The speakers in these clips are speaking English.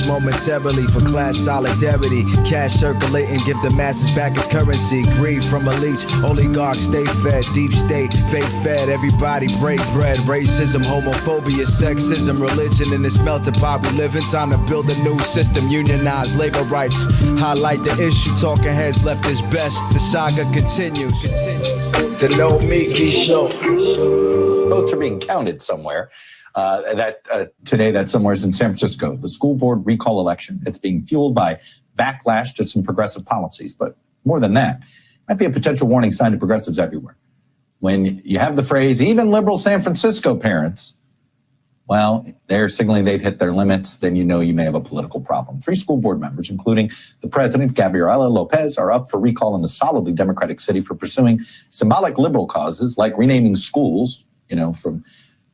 Momentarily for class solidarity, cash circulating, give the masses back its currency. Greed from elites, oligarchs stay fed, deep state, fake fed. Everybody break bread. Racism, homophobia, sexism, religion in this melting pot we live in. Time to build a new system, unionize labor rights, highlight the issue. Talking heads left is best. The saga continues. The No Miki Show. Votes are being counted somewhere. Today, that somewhere's in San Francisco, the school board recall election. It's being fueled by backlash to some progressive policies. But more than that, might be a potential warning sign to progressives everywhere. When you have the phrase, even liberal San Francisco parents, well, they're signaling they've hit their limits, then you know you may have a political problem. 3 school board members, including the president, Gabriela Lopez, are up for recall in the solidly Democratic city for pursuing symbolic liberal causes like renaming schools, from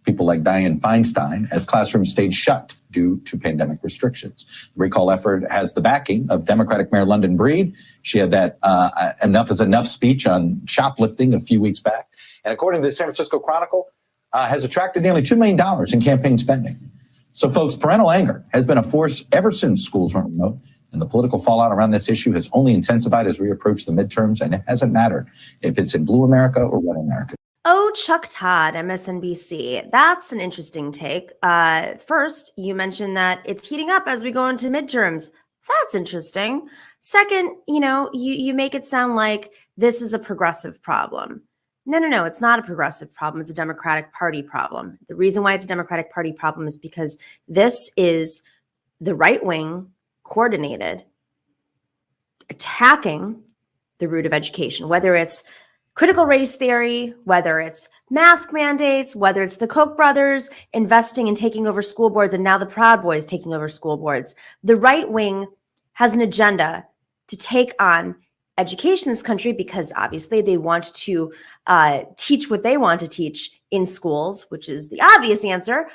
people like Dianne Feinstein, as classrooms stayed shut due to pandemic restrictions. The recall effort has the backing of Democratic Mayor London Breed. She had that enough is enough speech on shoplifting a few weeks back. And according to the San Francisco Chronicle, has attracted nearly $2 million in campaign spending. So, folks, parental anger has been a force ever since schools went remote, and the political fallout around this issue has only intensified as we approach the midterms, and it hasn't mattered if it's in blue America or red America. Oh, Chuck Todd, MSNBC. That's an interesting take. First, you mentioned that it's heating up as we go into midterms. That's interesting. Second, you make it sound like this is a progressive problem. No, it's not a progressive problem. It's a Democratic Party problem. The reason why it's a Democratic Party problem is because this is the right wing coordinated attacking the root of education, whether it's critical race theory, whether it's mask mandates, whether it's the Koch brothers investing and taking over school boards, and now the Proud Boys taking over school boards. The right wing has an agenda to take on education in this country because obviously they want to teach what they want to teach in schools, which is the obvious answer.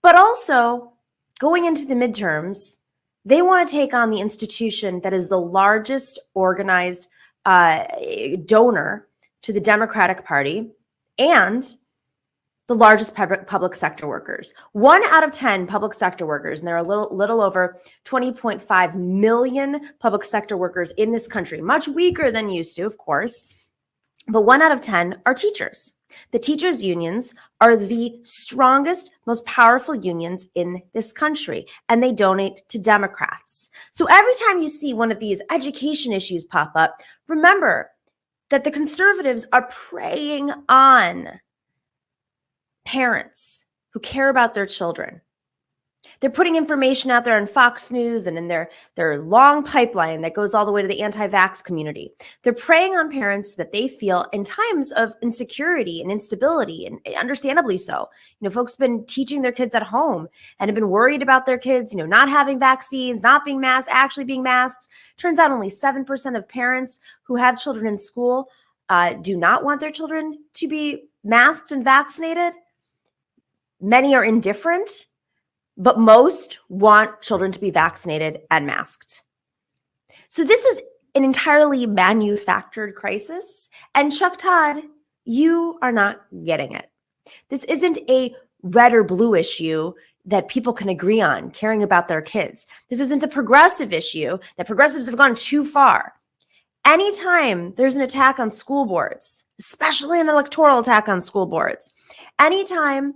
But also going into the midterms, they want to take on the institution that is the largest organized donor to the Democratic Party and the largest public sector workers. 1 out of 10 public sector workers, and there are a little over 20.5 million public sector workers in this country, much weaker than used to, of course, but 1 out of 10 are teachers. The teachers' unions are the strongest, most powerful unions in this country, and they donate to Democrats. So every time you see one of these education issues pop up, remember that the conservatives are preying on parents who care about their children. They're putting information out there on Fox News and in their long pipeline that goes all the way to the anti-vax community. They're preying on parents that they feel in times of insecurity and instability, and understandably so. Folks have been teaching their kids at home and have been worried about their kids, not having vaccines, not being masked, actually being masked. Turns out only 7% of parents who have children in school do not want their children to be masked and vaccinated. Many are indifferent, but most want children to be vaccinated and masked. So this is an entirely manufactured crisis. And Chuck Todd, you are not getting it. This isn't a red or blue issue that people can agree on, caring about their kids. This isn't a progressive issue that progressives have gone too far. Anytime there's an attack on school boards, especially an electoral attack on school boards, anytime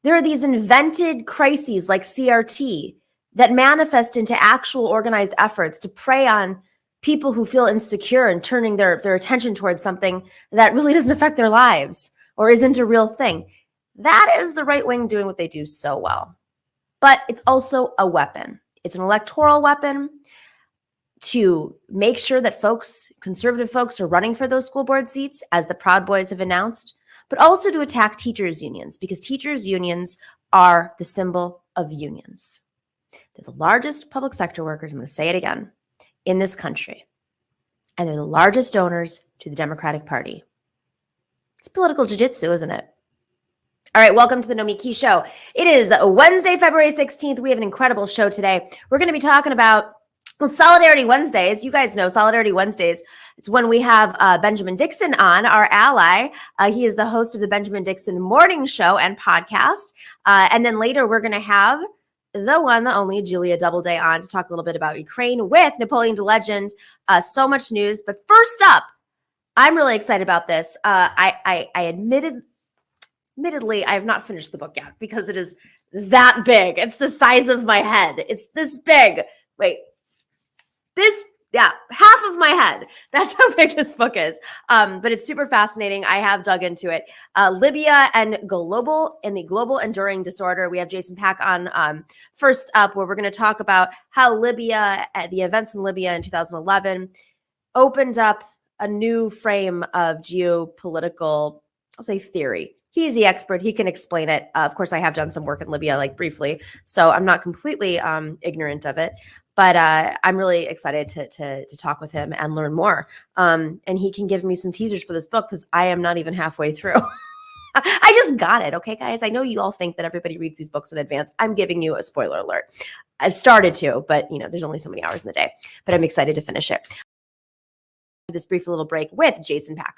there are these invented crises like CRT that manifest into actual organized efforts to prey on people who feel insecure and turning their attention towards something that really doesn't affect their lives or isn't a real thing. That is the right wing doing what they do so well. But it's also a weapon. It's an electoral weapon to make sure that conservative folks are running for those school board seats, as the Proud Boys have announced, but also to attack teachers' unions, because teachers' unions are the symbol of unions. They're the largest public sector workers, I'm going to say it again, in this country. And they're the largest donors to the Democratic Party. It's political jiu-jitsu, isn't it? All right, welcome to the Nomiki Show. It is Wednesday, February 16th. We have an incredible show today. We're going to be talking about Solidarity Wednesdays. You guys know Solidarity Wednesdays. It's when we have Benjamin Dixon on, our ally. He is the host of the Benjamin Dixon Morning Show and podcast. And then later we're going to have the one, the only Julia Doubleday on to talk a little bit about Ukraine with Napoleon da Legend. So much news. But first up, I'm really excited about this. Admittedly, I have not finished the book yet because it is that big. It's the size of my head. It's this big. Wait. Half of my head. That's how big this book is. But it's super fascinating. I have dug into it. Libya and the global enduring disorder. We have Jason Pack on first up, where we're going to talk about how Libya, the events in Libya in 2011, opened up a new frame of geopolitical, I'll say, theory. He's the expert. He can explain it. Of course, I have done some work in Libya, like briefly, so I'm not completely ignorant of it. But I'm really excited to talk with him and learn more. And he can give me some teasers for this book because I am not even halfway through. I just got it. Okay, guys. I know you all think that everybody reads these books in advance. I'm giving you a spoiler alert. I've started to, but there's only so many hours in the day. But I'm excited to finish it. This brief little break with Jason Pack.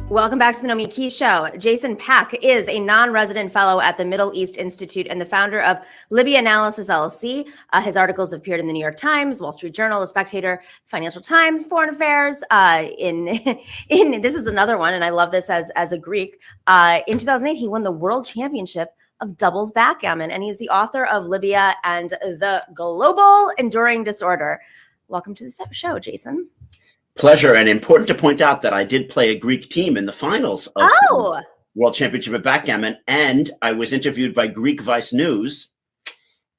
Welcome back to the Nomi Key Show. Jason Pack is a non-resident fellow at the Middle East Institute and the founder of Libya-Analysis LLC. His articles have appeared in the New York Times, the Wall Street Journal, the Spectator, Financial Times, Foreign Affairs. In this is another one, and I love this as a Greek. In 2008, he won the World Championship of doubles backgammon, and he's the author of Libya and the Global Enduring Disorder. Welcome to the show, Jason. Pleasure, and important to point out that I did play a Greek team in the finals of the World Championship of Backgammon, and I was interviewed by Greek Vice News,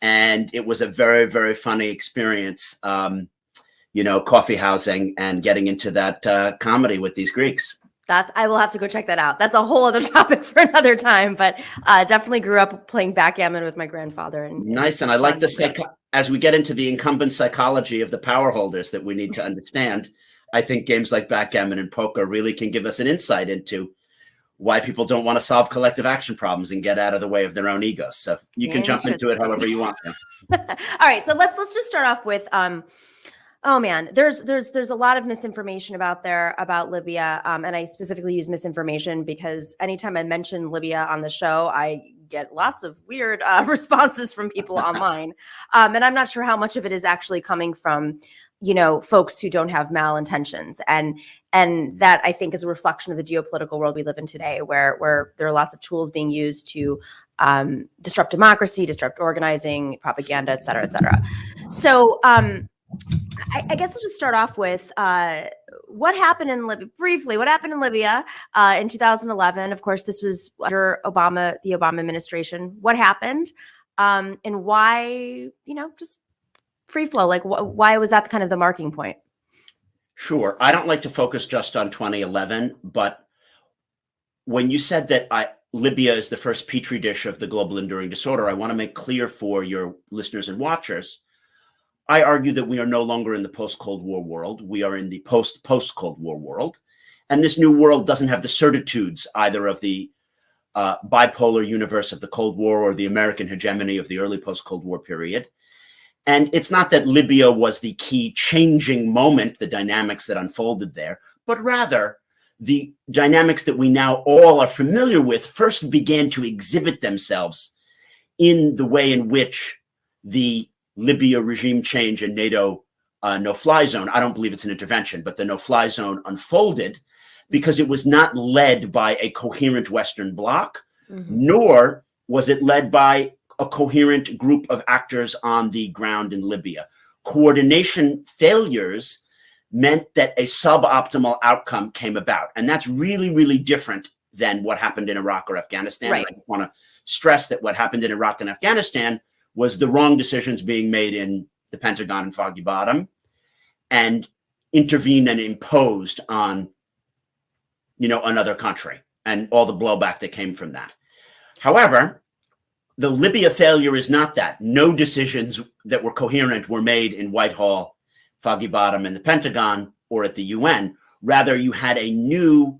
and it was a very, very funny experience, coffee housing and getting into that comedy with these Greeks. I will have to go check that out. That's a whole other topic for another time, but definitely grew up playing backgammon with my grandfather. Nice, and I like as we get into the incumbent psychology of the power holders that we need to understand, I think games like backgammon and poker really can give us an insight into why people don't want to solve collective action problems and get out of the way of their own egos. So you can jump into it however you want. All right, so let's just start off with oh man, there's a lot of misinformation about Libya, and I specifically use misinformation because anytime I mention Libya on the show, I get lots of weird responses from people online, and I'm not sure how much of it is actually coming from folks who don't have malintentions, and that I think is a reflection of the geopolitical world we live in today, where there are lots of tools being used to disrupt democracy, disrupt organizing, propaganda, et cetera, et cetera. So I guess I'll just start off with what happened in Libya, briefly. What happened in Libya in 2011? Of course, this was under the Obama administration. What happened and why, just free flow, like why was that kind of the marking point? Sure. I don't like to focus just on 2011, but when you said that Libya is the first petri dish of the global enduring disorder, I want to make clear for your listeners and watchers, I argue that we are no longer in the post-Cold War world. We are in the post-Cold War world. And this new world doesn't have the certitudes either of the bipolar universe of the Cold War or the American hegemony of the early post-Cold War period. And it's not that Libya was the key changing moment, the dynamics that unfolded there, but rather the dynamics that we now all are familiar with first began to exhibit themselves in the way in which the Libya regime change and NATO no-fly zone, I don't believe it's an intervention, but the no-fly zone unfolded because it was not led by a coherent Western bloc, nor was it led by a coherent group of actors on the ground in Libya. Coordination failures meant that a suboptimal outcome came about. And that's really, really different than what happened in Iraq or Afghanistan. Right. And I want to stress that what happened in Iraq and Afghanistan was the wrong decisions being made in the Pentagon and Foggy Bottom and intervened and imposed on, another country and all the blowback that came from that. However, the Libya failure is not that. No decisions that were coherent were made in Whitehall, Foggy Bottom, and the Pentagon, or at the UN. Rather, you had a new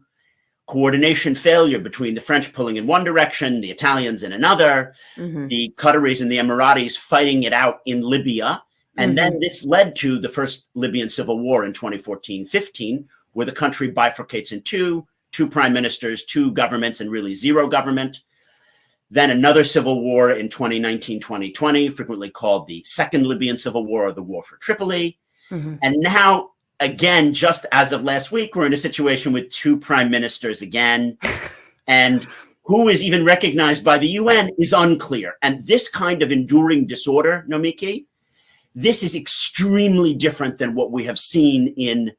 coordination failure between the French pulling in one direction, the Italians in another, the Qataris and the Emiratis fighting it out in Libya. And then this led to the first Libyan civil war in 2014-15, where the country bifurcates in two prime ministers, two governments, and really zero government. Then another civil war in 2019-2020, frequently called the Second Libyan Civil War or the War for Tripoli. And now, again, just as of last week, we're in a situation with two prime ministers again. And who is even recognized by the UN is unclear. And this kind of enduring disorder, Nomiki, this is extremely different than what we have seen in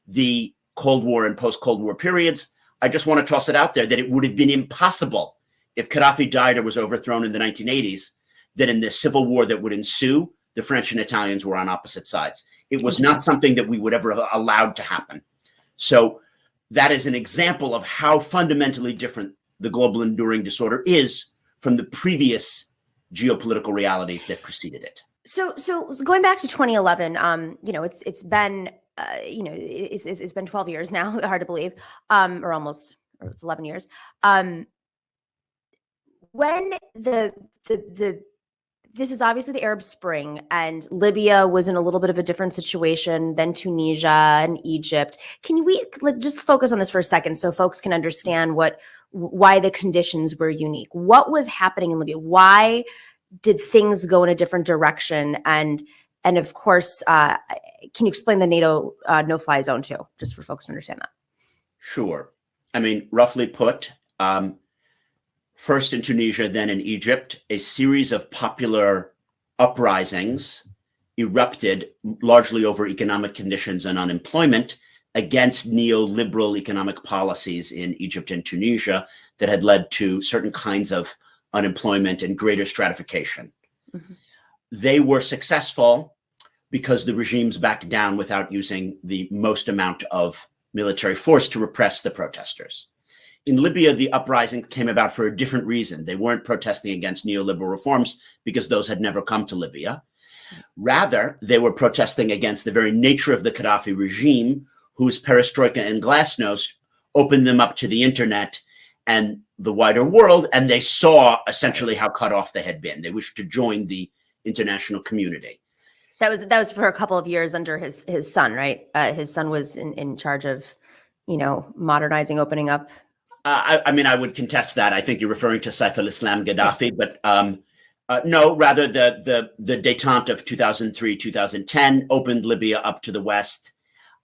the Cold War and post-Cold War periods. I just want to toss it out there that it would have been impossible if Gaddafi died or was overthrown in the 1980s, that in the civil war that would ensue, the French and Italians were on opposite sides. It was not something that we would ever have allowed to happen. So that is an example of how fundamentally different the global enduring disorder is from the previous geopolitical realities that preceded it. So going back to 2011, it's been it's been 12 years now, hard to believe, or it's 11 years. When this is obviously the Arab Spring, and Libya was in a little bit of a different situation than Tunisia and Egypt. Can we just focus on this for a second so folks can understand why the conditions were unique? What was happening in Libya? Why did things go in a different direction? And of course, can you explain the NATO no-fly zone too, just for folks to understand that? Sure. I mean, roughly put, first in Tunisia, then in Egypt, a series of popular uprisings erupted largely over economic conditions and unemployment against neoliberal economic policies in Egypt and Tunisia that had led to certain kinds of unemployment and greater stratification. They were successful because the regimes backed down without using the most amount of military force to repress the protesters. In Libya, the uprising came about for a different reason. They weren't protesting against neoliberal reforms because those had never come to Libya. Rather, they were protesting against the very nature of the Gaddafi regime, whose perestroika and glasnost opened them up to the internet and the wider world, and they saw essentially how cut off they had been. They wished to join the international community. That was for a couple of years under his son, right? His son was in charge of, modernizing, opening up. I mean, I would contest that. I think you're referring to Saif al-Islam Gaddafi, yes. But no, rather the détente of 2003, 2010 opened Libya up to the West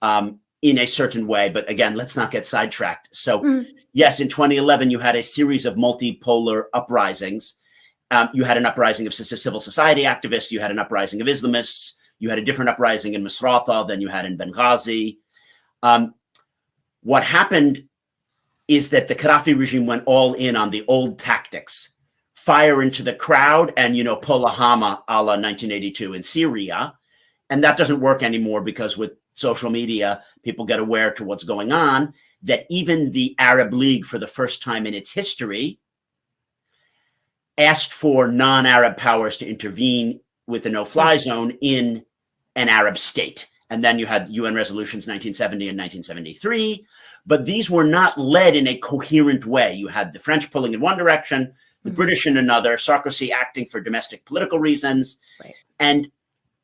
in a certain way. But again, let's not get sidetracked. So yes, in 2011, you had a series of multipolar uprisings. You had an uprising of civil society activists. You had an uprising of Islamists. You had a different uprising in Misrata than you had in Benghazi. What happened is that the Gaddafi regime went all in on the old tactics, fire into the crowd and, pull a Hama a la 1982 in Syria. And that doesn't work anymore because with social media, people get aware to what's going on, that even the Arab League, for the first time in its history, asked for non-Arab powers to intervene with a no-fly zone in an Arab state. And then you had UN resolutions 1970 and 1973, but these were not led in a coherent way. You had the French pulling in one direction, the British in another, Sarkozy acting for domestic political reasons, right, and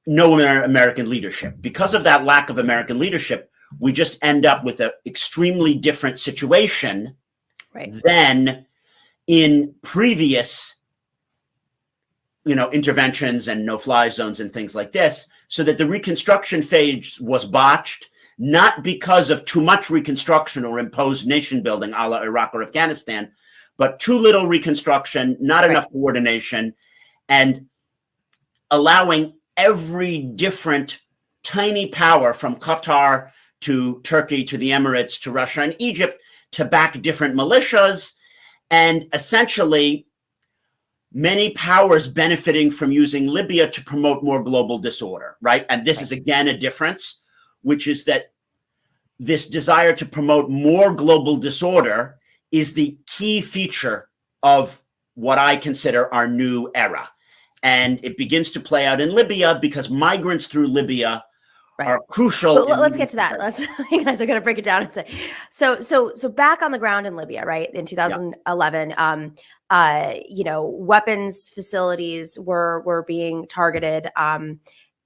no American leadership. Because of that lack of American leadership, we just end up with an extremely different situation, right, than in previous interventions and no-fly zones and things like this, so that the reconstruction phase was botched, not because of too much reconstruction or imposed nation building a la Iraq or Afghanistan, but too little reconstruction, not enough coordination, and allowing every different tiny power from Qatar to Turkey to the Emirates to Russia and Egypt to back different militias, and essentially many powers benefiting from using Libya to promote more global disorder, right? And this is, again, a difference, which is that this desire to promote more global disorder is the key feature of what I consider our new era. And it begins to play out in Libya because migrants through Libya are crucial. But let's get to that. You guys are going to break it down and say, so back on the ground in Libya, right? In 2011, weapons facilities were being targeted.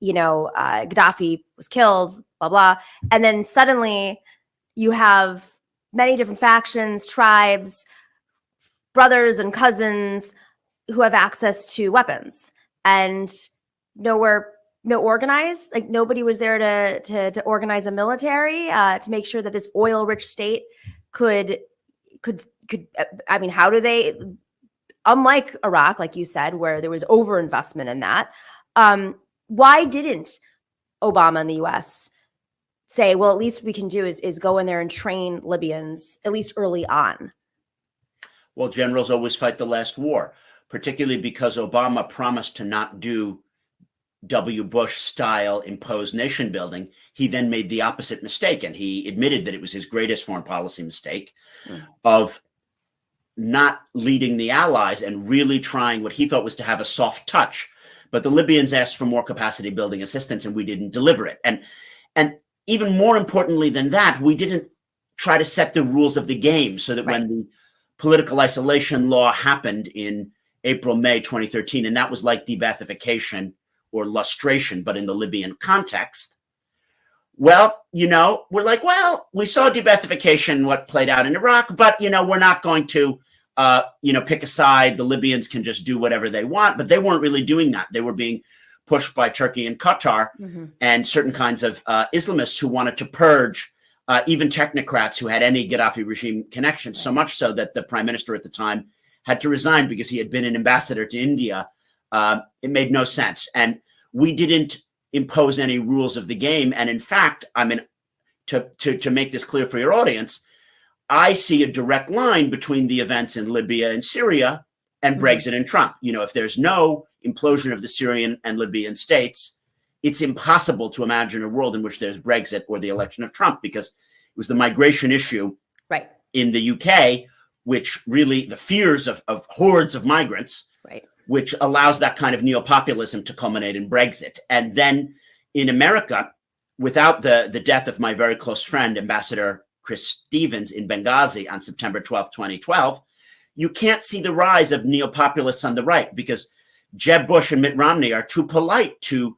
Gaddafi was killed, blah, blah. And then suddenly you have many different factions, tribes, brothers and cousins who have access to weapons, and no organized, like nobody was there to organize a military to make sure that this oil-rich state could. I mean, how do they? Unlike Iraq, like you said, where there was overinvestment in that, why didn't Obama and the U.S. say, well, at least we can do is go in there and train Libyans at least early on? Well, generals always fight the last war, particularly because Obama promised to not do W. Bush style imposed nation building. He then made the opposite mistake, and he admitted that it was his greatest foreign policy mistake of not leading the allies and really trying what he thought was to have a soft touch. But the Libyans asked for more capacity building assistance, and we didn't deliver it. And even more importantly than that, we didn't try to set the rules of the game so that when the political isolation law happened in April, May 2013, and that was like de-Baathification or lustration, but in the Libyan context. Well, we're like, well, we saw de-Baathification, what played out in Iraq, but, we're not going to, pick a side. The Libyans can just do whatever they want, but they weren't really doing that. They were being pushed by Turkey and Qatar and certain kinds of Islamists who wanted to purge even technocrats who had any Gaddafi regime connections, so much so that the prime minister at the time had to resign because he had been an ambassador to India. It made no sense. And we didn't impose any rules of the game. And in fact, to make this clear for your audience, I see a direct line between the events in Libya and Syria and Brexit and Trump. If there's no implosion of the Syrian and Libyan states, it's impossible to imagine a world in which there's Brexit or the election of Trump, because it was the migration issue in the UK, which really the fears of hordes of migrants, which allows that kind of neo-populism to culminate in Brexit. And then in America, without the death of my very close friend, Ambassador Chris Stevens in Benghazi on September 12th, 2012, you can't see the rise of neo-populists on the right because Jeb Bush and Mitt Romney are too polite to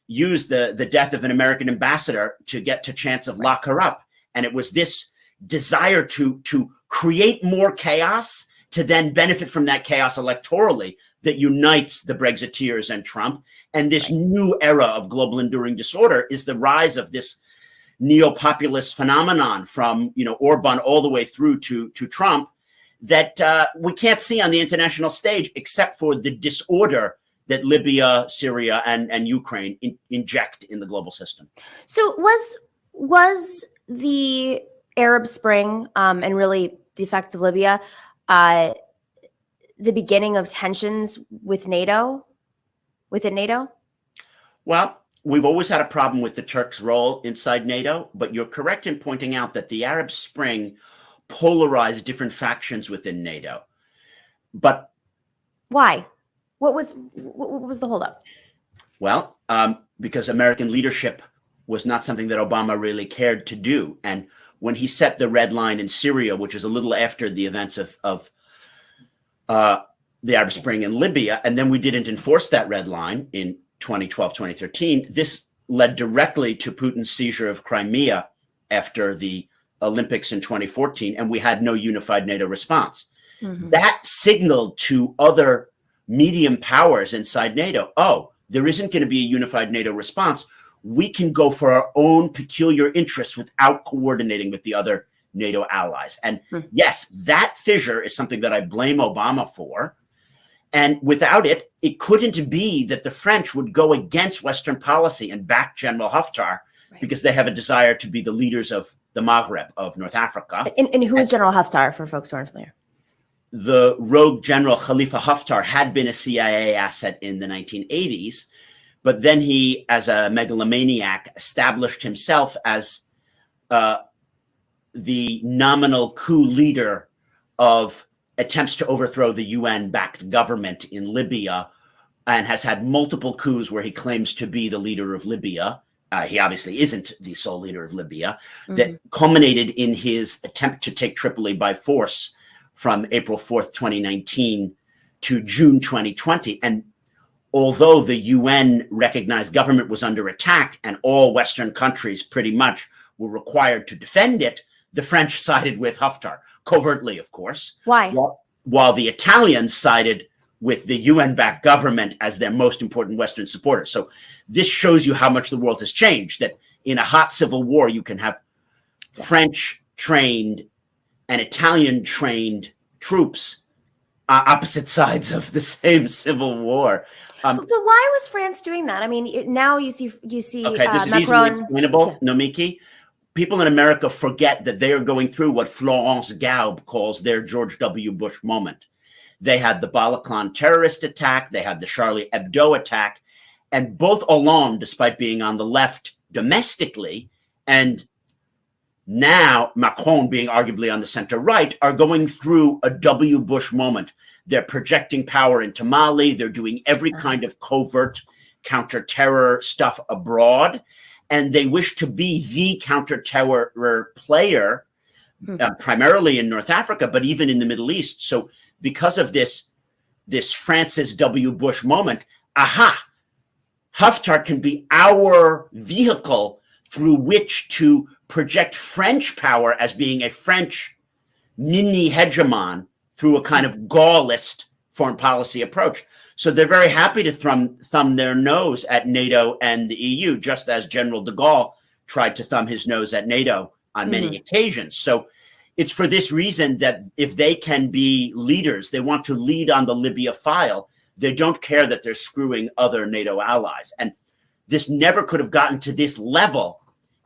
use the death of an American ambassador to get to chance of lock her up. And it was this desire to create more chaos to then benefit from that chaos electorally that unites the Brexiteers and Trump. And this new era of global enduring disorder is the rise of this neo-populist phenomenon from, Orban all the way through to Trump that we can't see on the international stage except for the disorder that Libya, Syria, and Ukraine inject in the global system. So was the Arab Spring and really the effects of Libya the beginning of tensions with NATO, within NATO? Well, we've always had a problem with the Turks' role inside NATO, but you're correct in pointing out that the Arab Spring polarized different factions within NATO. But why? What was the holdup? Well, because American leadership was not something that Obama really cared to do. And when he set the red line in Syria, which is a little after the events of the Arab Spring in Libya, and then we didn't enforce that red line in 2012, 2013, this led directly to Putin's seizure of Crimea after the Olympics in 2014, and we had no unified NATO response. That signaled to other medium powers inside NATO, there isn't going to be a unified NATO response. We can go for our own peculiar interests without coordinating with the other NATO allies. And yes, that fissure is something that I blame Obama for. And without it, it couldn't be that the French would go against Western policy and back General Haftar because they have a desire to be the leaders of the Maghreb, of North Africa. And who is General Haftar, for folks who aren't familiar? The rogue General Khalifa Haftar had been a CIA asset in the 1980s, but then he, as a megalomaniac, established himself as the nominal coup leader of attempts to overthrow the UN-backed government in Libya and has had multiple coups where he claims to be the leader of Libya. He obviously isn't the sole leader of Libya, that culminated in his attempt to take Tripoli by force from April 4th, 2019 to June 2020. And although the UN recognized government was under attack and all Western countries pretty much were required to defend it, the French sided with Haftar, covertly, of course. Why? While the Italians sided with the UN-backed government as their most important Western supporter. So this shows you how much the world has changed, that in a hot civil war, you can have French-trained and Italian-trained troops opposite sides of the same civil war. But why was France doing that? I mean, now you see okay, this is Macron. easily explainable, Nomiki. People in America forget that they are going through what Florence Gaub calls their George W. Bush moment. They had the Bataclan terrorist attack. They had the Charlie Hebdo attack. And both Hollande, despite being on the left domestically, and now Macron being arguably on the center right, are going through a W. Bush moment. They're projecting power into Mali. They're doing every kind of covert counter-terror stuff abroad. And they wish to be the counter-terror player, primarily in North Africa, but even in the Middle East. So because of this Francis W. Bush moment, Haftar can be our vehicle through which to project French power as being a French mini hegemon through a kind of Gaullist foreign policy approach. So they're very happy to thumb their nose at NATO and the EU, just as General de Gaulle tried to thumb his nose at NATO on many occasions. So it's for this reason that if they can be leaders, they want to lead on the Libya file. They don't care that they're screwing other NATO allies. And this never could have gotten to this level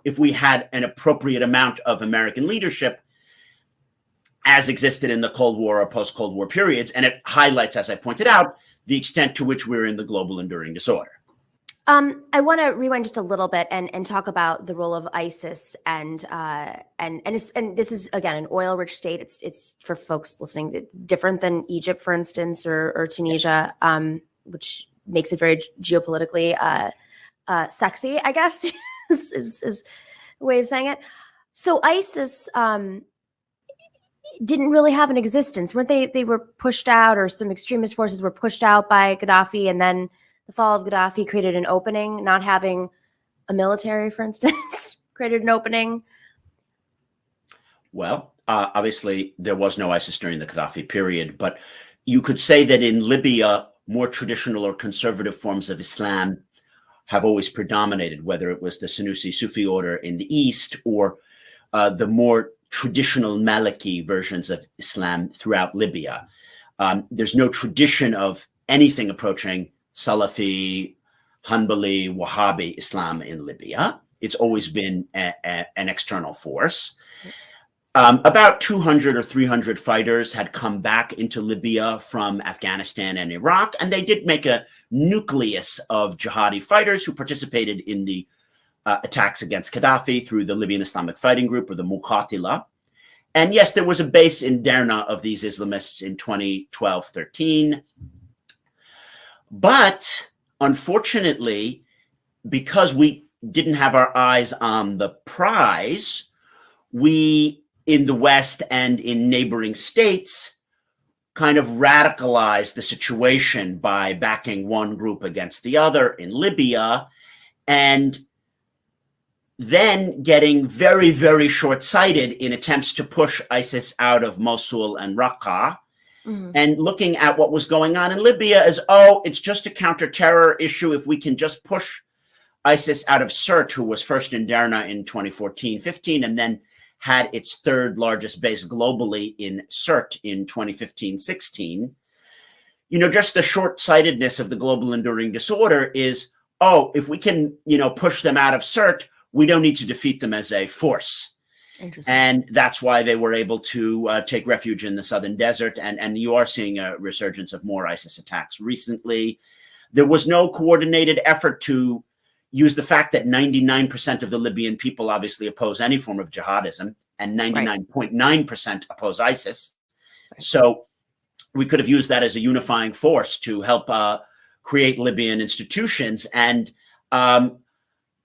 if we had an appropriate amount of American leadership as existed in the Cold War or post-Cold War periods. And it highlights, as I pointed out, the extent to which we're in the global enduring disorder. I want to rewind just a little bit and talk about the role of ISIS and this is again an oil-rich state. It's for folks listening different than Egypt, for instance, or Tunisia, which makes it very geopolitically sexy, I guess is a way of saying it. So ISIS didn't really have an existence, weren't they? They were pushed out, or some extremist forces were pushed out by Gaddafi, and then the fall of Gaddafi created an opening. Not having a military, for instance, created an opening. Well, obviously there was no ISIS during the Gaddafi period, but you could say that in Libya, more traditional or conservative forms of Islam have always predominated, whether it was the Senussi Sufi order in the East or the more traditional Maliki versions of Islam throughout Libya. There's no tradition of anything approaching Salafi, Hanbali, Wahhabi Islam in Libya. It's always been an external force. About 200 or 300 fighters had come back into Libya from Afghanistan and Iraq, and they did make a nucleus of jihadi fighters who participated in the attacks against Gaddafi through the Libyan Islamic Fighting Group, or the Muqatila. And yes, there was a base in Derna of these Islamists in 2012-13. But unfortunately, because we didn't have our eyes on the prize, we in the West and in neighboring states kind of radicalized the situation by backing one group against the other in Libya, and then getting very, very short-sighted in attempts to push ISIS out of Mosul and Raqqa, and looking at what was going on in Libya as, oh, it's just a counter-terror issue if we can just push ISIS out of Sirte, who was first in Derna in 2014-15, and then had its third largest base globally in Sirte in 2015-16. You know, just the short-sightedness of the global enduring disorder is, oh, if we can, push them out of Sirte, we don't need to defeat them as a force. And that's why they were able to take refuge in the southern desert. And you are seeing a resurgence of more ISIS attacks recently. There was no coordinated effort to use the fact that 99% of the Libyan people obviously oppose any form of jihadism, and 99.9% oppose ISIS. So we could have used that as a unifying force to help create Libyan institutions. And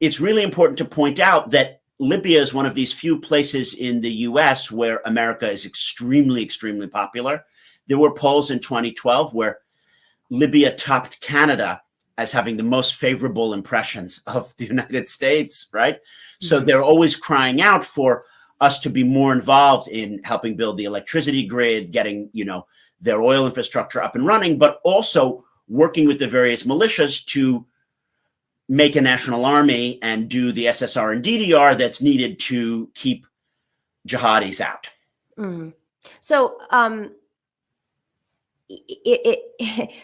it's really important to point out that Libya is one of these few places in the US where America is extremely, extremely popular. There were polls in 2012 where Libya topped Canada as having the most favorable impressions of the United States, right? So they're always crying out for us to be more involved in helping build the electricity grid, getting, their oil infrastructure up and running, but also working with the various militias to make a national army and do the SSR and DDR that's needed to keep jihadis out. So,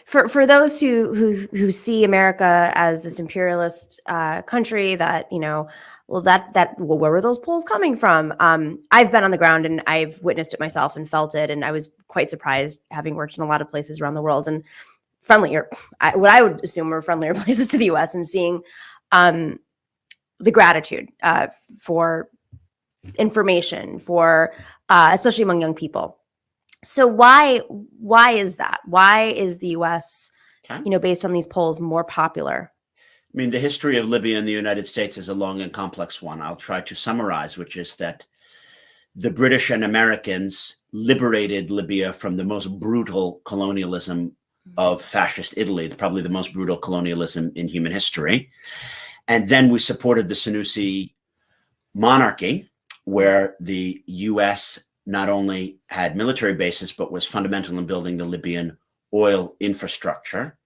for those who see America as this imperialist country that where were those polls coming from? I've been on the ground and I've witnessed it myself and felt it, and I was quite surprised, having worked in a lot of places around the world and what I would assume were friendlier places to the U.S. and seeing the gratitude for information, for especially among young people. So why is that? Why is the U.S., based on these polls, more popular? I mean, the history of Libya in the United States is a long and complex one. I'll try to summarize, which is that the British and Americans liberated Libya from the most brutal colonialism of fascist Italy, probably the most brutal colonialism in human history. And then we supported the Senussi monarchy, where the U.S. not only had military bases, but was fundamental in building the Libyan oil infrastructure.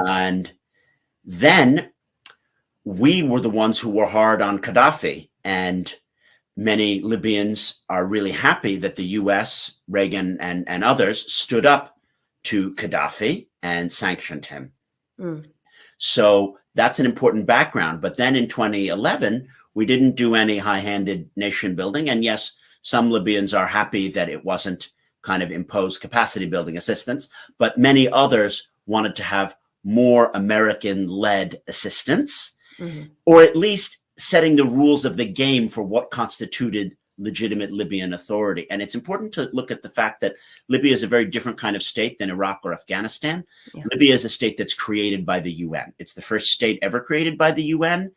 And then we were the ones who were hard on Gaddafi. And many Libyans are really happy that the U.S., Reagan, and others stood up to Gaddafi and sanctioned him. So that's an important background. But then in 2011, we didn't do any high-handed nation building. And yes, some Libyans are happy that it wasn't kind of imposed capacity building assistance, but many others wanted to have more American-led assistance, or at least setting the rules of the game for what constituted legitimate Libyan authority. And it's important to look at the fact that Libya is a very different kind of state than Iraq or Afghanistan. Libya is a state that's created by the UN. It's the first state ever created by the UN,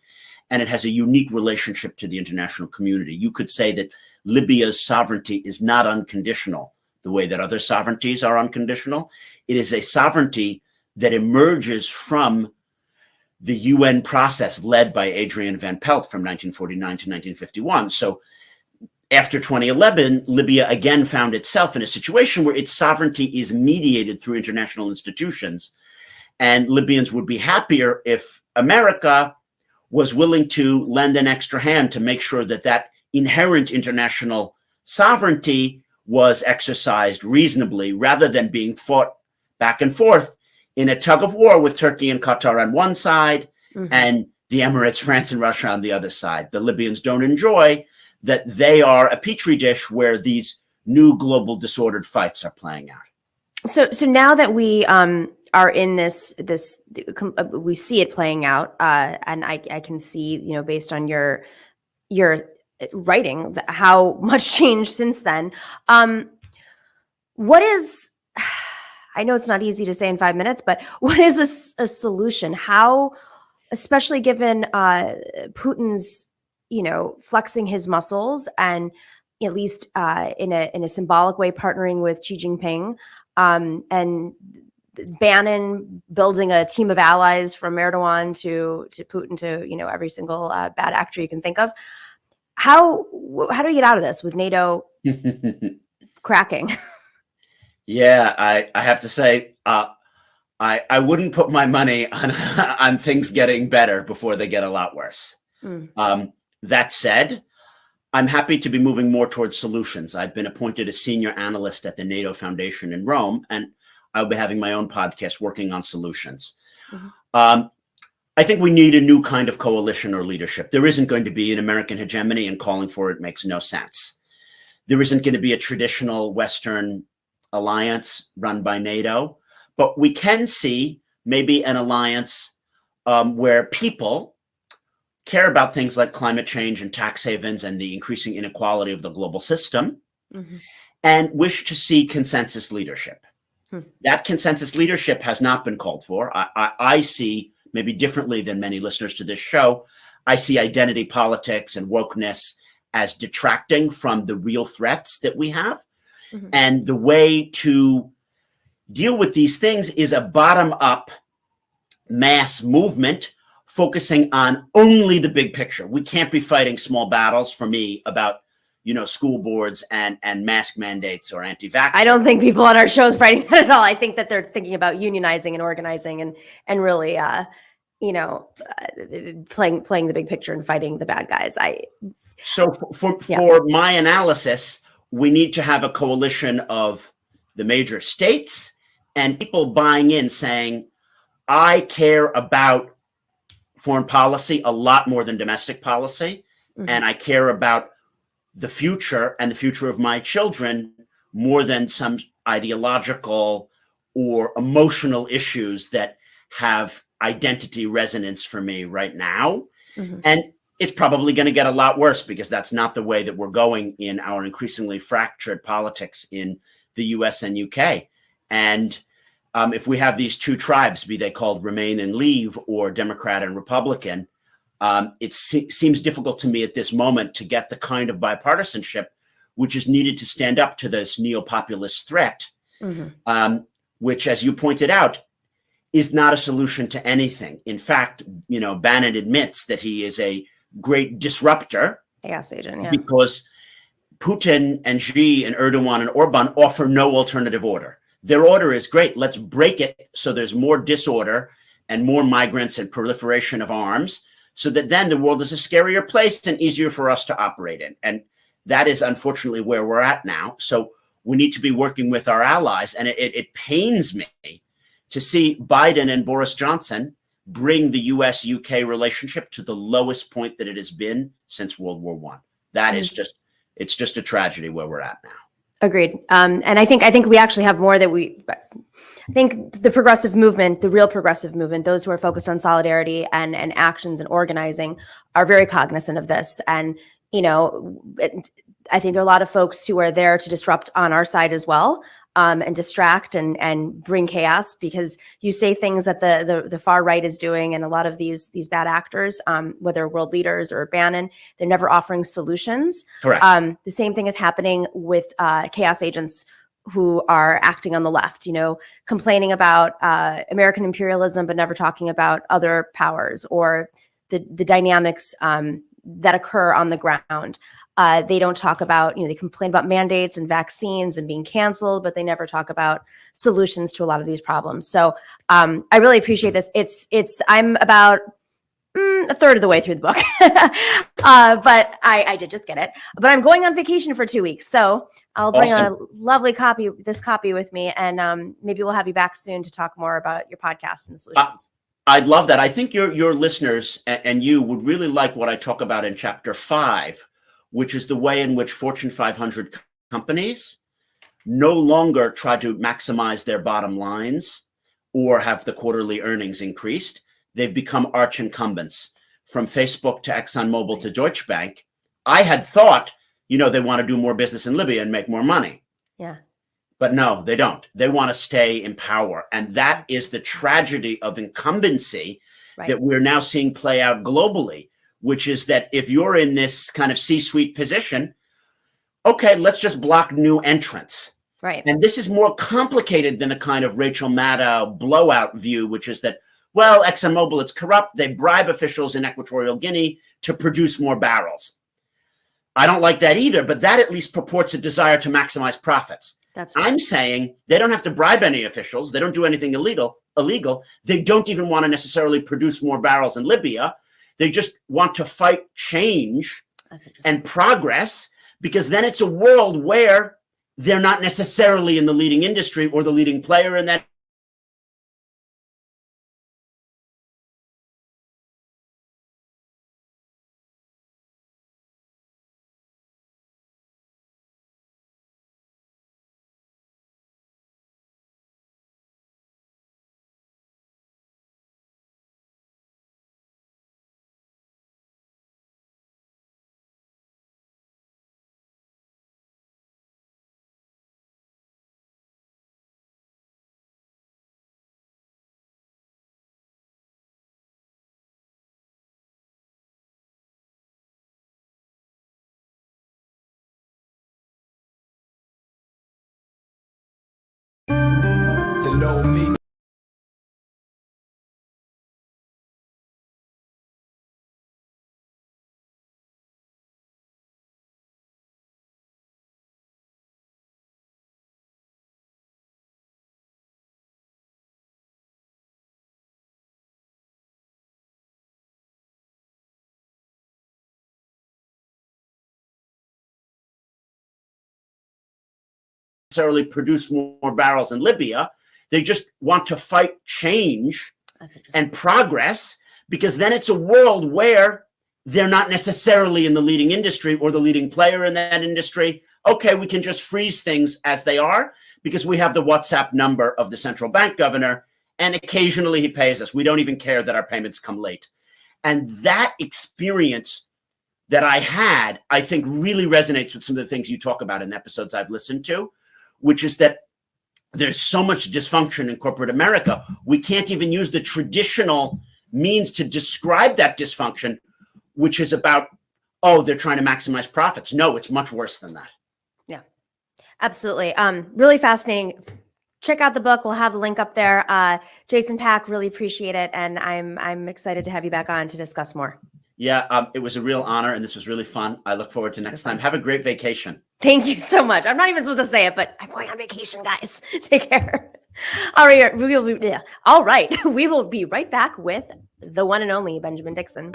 and it has a unique relationship to the international community. You could say that Libya's sovereignty is not unconditional the way that other sovereignties are unconditional. It is a sovereignty that emerges from the UN process led by Adrian Van Pelt from 1949 to 1951. So after 2011, Libya again found itself in a situation where its sovereignty is mediated through international institutions. And Libyans would be happier if America was willing to lend an extra hand to make sure that that inherent international sovereignty was exercised reasonably, rather than being fought back and forth in a tug of war with Turkey and Qatar on one side and the Emirates, France, and Russia on the other side. The Libyans don't enjoy that they are a petri dish where these new global disordered fights are playing out. So now that we are in this, we see it playing out, and I can see, based on your writing, how much changed since then. What is, I know it's not easy to say in 5 minutes, but what is a solution? How, especially given Putin's, flexing his muscles and at least in a symbolic way partnering with Xi Jinping, and Bannon building a team of allies from Erdogan to Putin to every single bad actor you can think of. How do we get out of this with NATO cracking? Yeah, I have to say, I wouldn't put my money on things getting better before they get a lot worse. That said, I'm happy to be moving more towards solutions. I've been appointed a senior analyst at the NATO Foundation in Rome, and I'll be having my own podcast working on solutions. I think we need a new kind of coalition or leadership. There isn't going to be an American hegemony, and calling for it makes no sense. There isn't going to be a traditional Western alliance run by NATO, but we can see maybe an alliance where people care about things like climate change and tax havens and the increasing inequality of the global system, and wish to see consensus leadership. That consensus leadership has not been called for. I see, maybe differently than many listeners to this show, I see identity politics and wokeness as detracting from the real threats that we have. And the way to deal with these things is a bottom-up mass movement focusing on only the big picture. We can't be fighting small battles, for me, about school boards and mask mandates or anti-vax. I don't think people on our show is fighting that at all. I think that they're thinking about unionizing and organizing and really playing the big picture and fighting the bad guys. So for my analysis, we need to have a coalition of the major states and people buying in, saying, I care about foreign policy a lot more than domestic policy. And I care about the future and the future of my children more than some ideological or emotional issues that have identity resonance for me right now. And it's probably going to get a lot worse, because that's not the way that we're going in our increasingly fractured politics in the US and UK. And if we have these two tribes, be they called Remain and Leave or Democrat and Republican, it seems difficult to me at this moment to get the kind of bipartisanship which is needed to stand up to this neo-populist threat, which, as you pointed out, is not a solution to anything. In fact, Bannon admits that he is a great disruptor. Chaos agent, yeah. Because Putin and Xi and Erdogan and Orban offer no alternative order. Their order is great. Let's break it so there's more disorder and more migrants and proliferation of arms, so that then the world is a scarier place and easier for us to operate in. And that is unfortunately where we're at now. So we need to be working with our allies. And it pains me to see Biden and Boris Johnson bring the US-UK relationship to the lowest point that it has been since World War I. That is it's just a tragedy where we're at now. Agreed. And I think we actually have more that I think the progressive movement, the real progressive movement, those who are focused on solidarity and actions and organizing, are very cognizant of this. And, I think there are a lot of folks who are there to disrupt on our side as well, and distract and bring chaos, because you say things that the far right is doing, and a lot of these bad actors, whether world leaders or Bannon, they're never offering solutions. Correct. The same thing is happening with chaos agents who are acting on the left, complaining about American imperialism, but never talking about other powers or the dynamics that occur on the ground. They don't talk about, they complain about mandates and vaccines and being canceled, but they never talk about solutions to a lot of these problems. So I really appreciate this. I'm about a third of the way through the book, but I did just get it. But I'm going on vacation for 2 weeks, so I'll bring a lovely copy with me, and maybe we'll have you back soon to talk more about your podcast and the solutions. I'd love that. I think your listeners and you would really like what I talk about in chapter 5, which is the way in which Fortune 500 companies no longer try to maximize their bottom lines or have the quarterly earnings increased. They've become arch incumbents, from Facebook to ExxonMobil to Deutsche Bank. I had thought, they want to do more business in Libya and make more money. Yeah. But no, they don't. They want to stay in power. And that is the tragedy of incumbency that we're now seeing play out globally, which is that if you're in this kind of C-suite position, okay, let's just block new entrants. Right. And this is more complicated than a kind of Rachel Maddow blowout view, which is that, well, ExxonMobil, it's corrupt. They bribe officials in Equatorial Guinea to produce more barrels. I don't like that either, but that at least purports a desire to maximize profits. That's right. I'm saying they don't have to bribe any officials. They don't do anything illegal. They don't even want to necessarily produce more barrels in Libya. They just want to fight change and progress, because then it's a world where they're not necessarily in the leading industry or the leading player in that know me. Necessarily produce more barrels in Libya. They just want to fight change and progress, because then it's a world where they're not necessarily in the leading industry or the leading player in that industry. Okay, we can just freeze things as they are because we have the WhatsApp number of the central bank governor, and occasionally he pays us. We don't even care that our payments come late. And that experience that I had, I think really resonates with some of the things you talk about in episodes I've listened to, which is that there's so much dysfunction in corporate America. We can't even use the traditional means to describe that dysfunction, which is about, oh, they're trying to maximize profits. No, it's much worse than that. Yeah, absolutely. Really fascinating. Check out the book. We'll have the link up there. Jason Pack, really appreciate it. And I'm excited to have you back on to discuss more. Yeah, it was a real honor, and this was really fun. I look forward to next time. Have a great vacation. Thank you so much. I'm not even supposed to say it, but I'm going on vacation, guys. Take care. All right. We will be right back with the one and only Benjamin Dixon.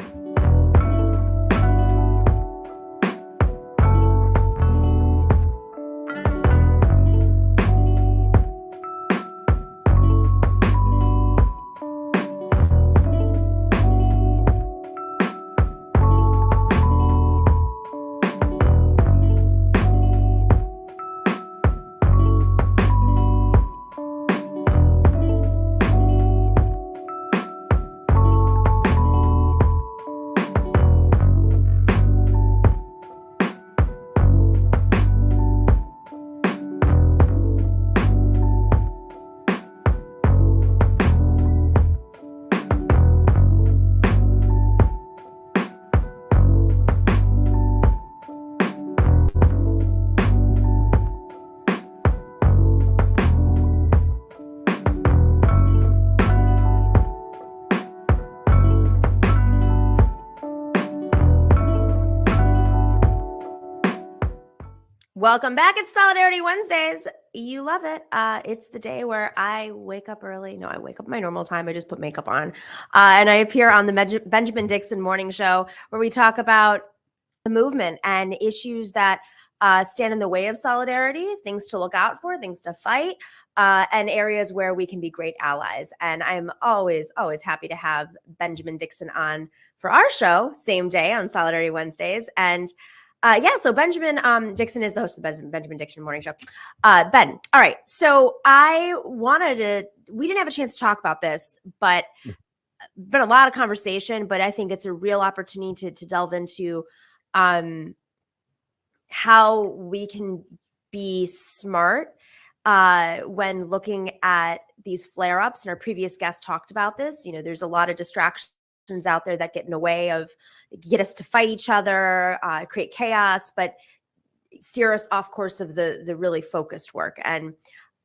Welcome back. It's Solidarity Wednesdays. You love it. It's the day where I wake up early. No, I wake up my normal time. I just put makeup on. And I appear on the Benjamin Dixon Morning Show, where we talk about the movement and issues that stand in the way of solidarity, things to look out for, things to fight, and areas where we can be great allies. And I'm always happy to have Benjamin Dixon on for our show, same day on Solidarity Wednesdays. And so Benjamin Dixon is the host of the Benjamin Dixon Morning Show. Ben, all right. So we didn't have a chance to talk about this, but been a lot of conversation, but I think it's a real opportunity to delve into how we can be smart when looking at these flare-ups. And our previous guest talked about this. You know, there's a lot of distractions out there that get in the way of, get us to fight each other, create chaos, but steer us off course of the really focused work. And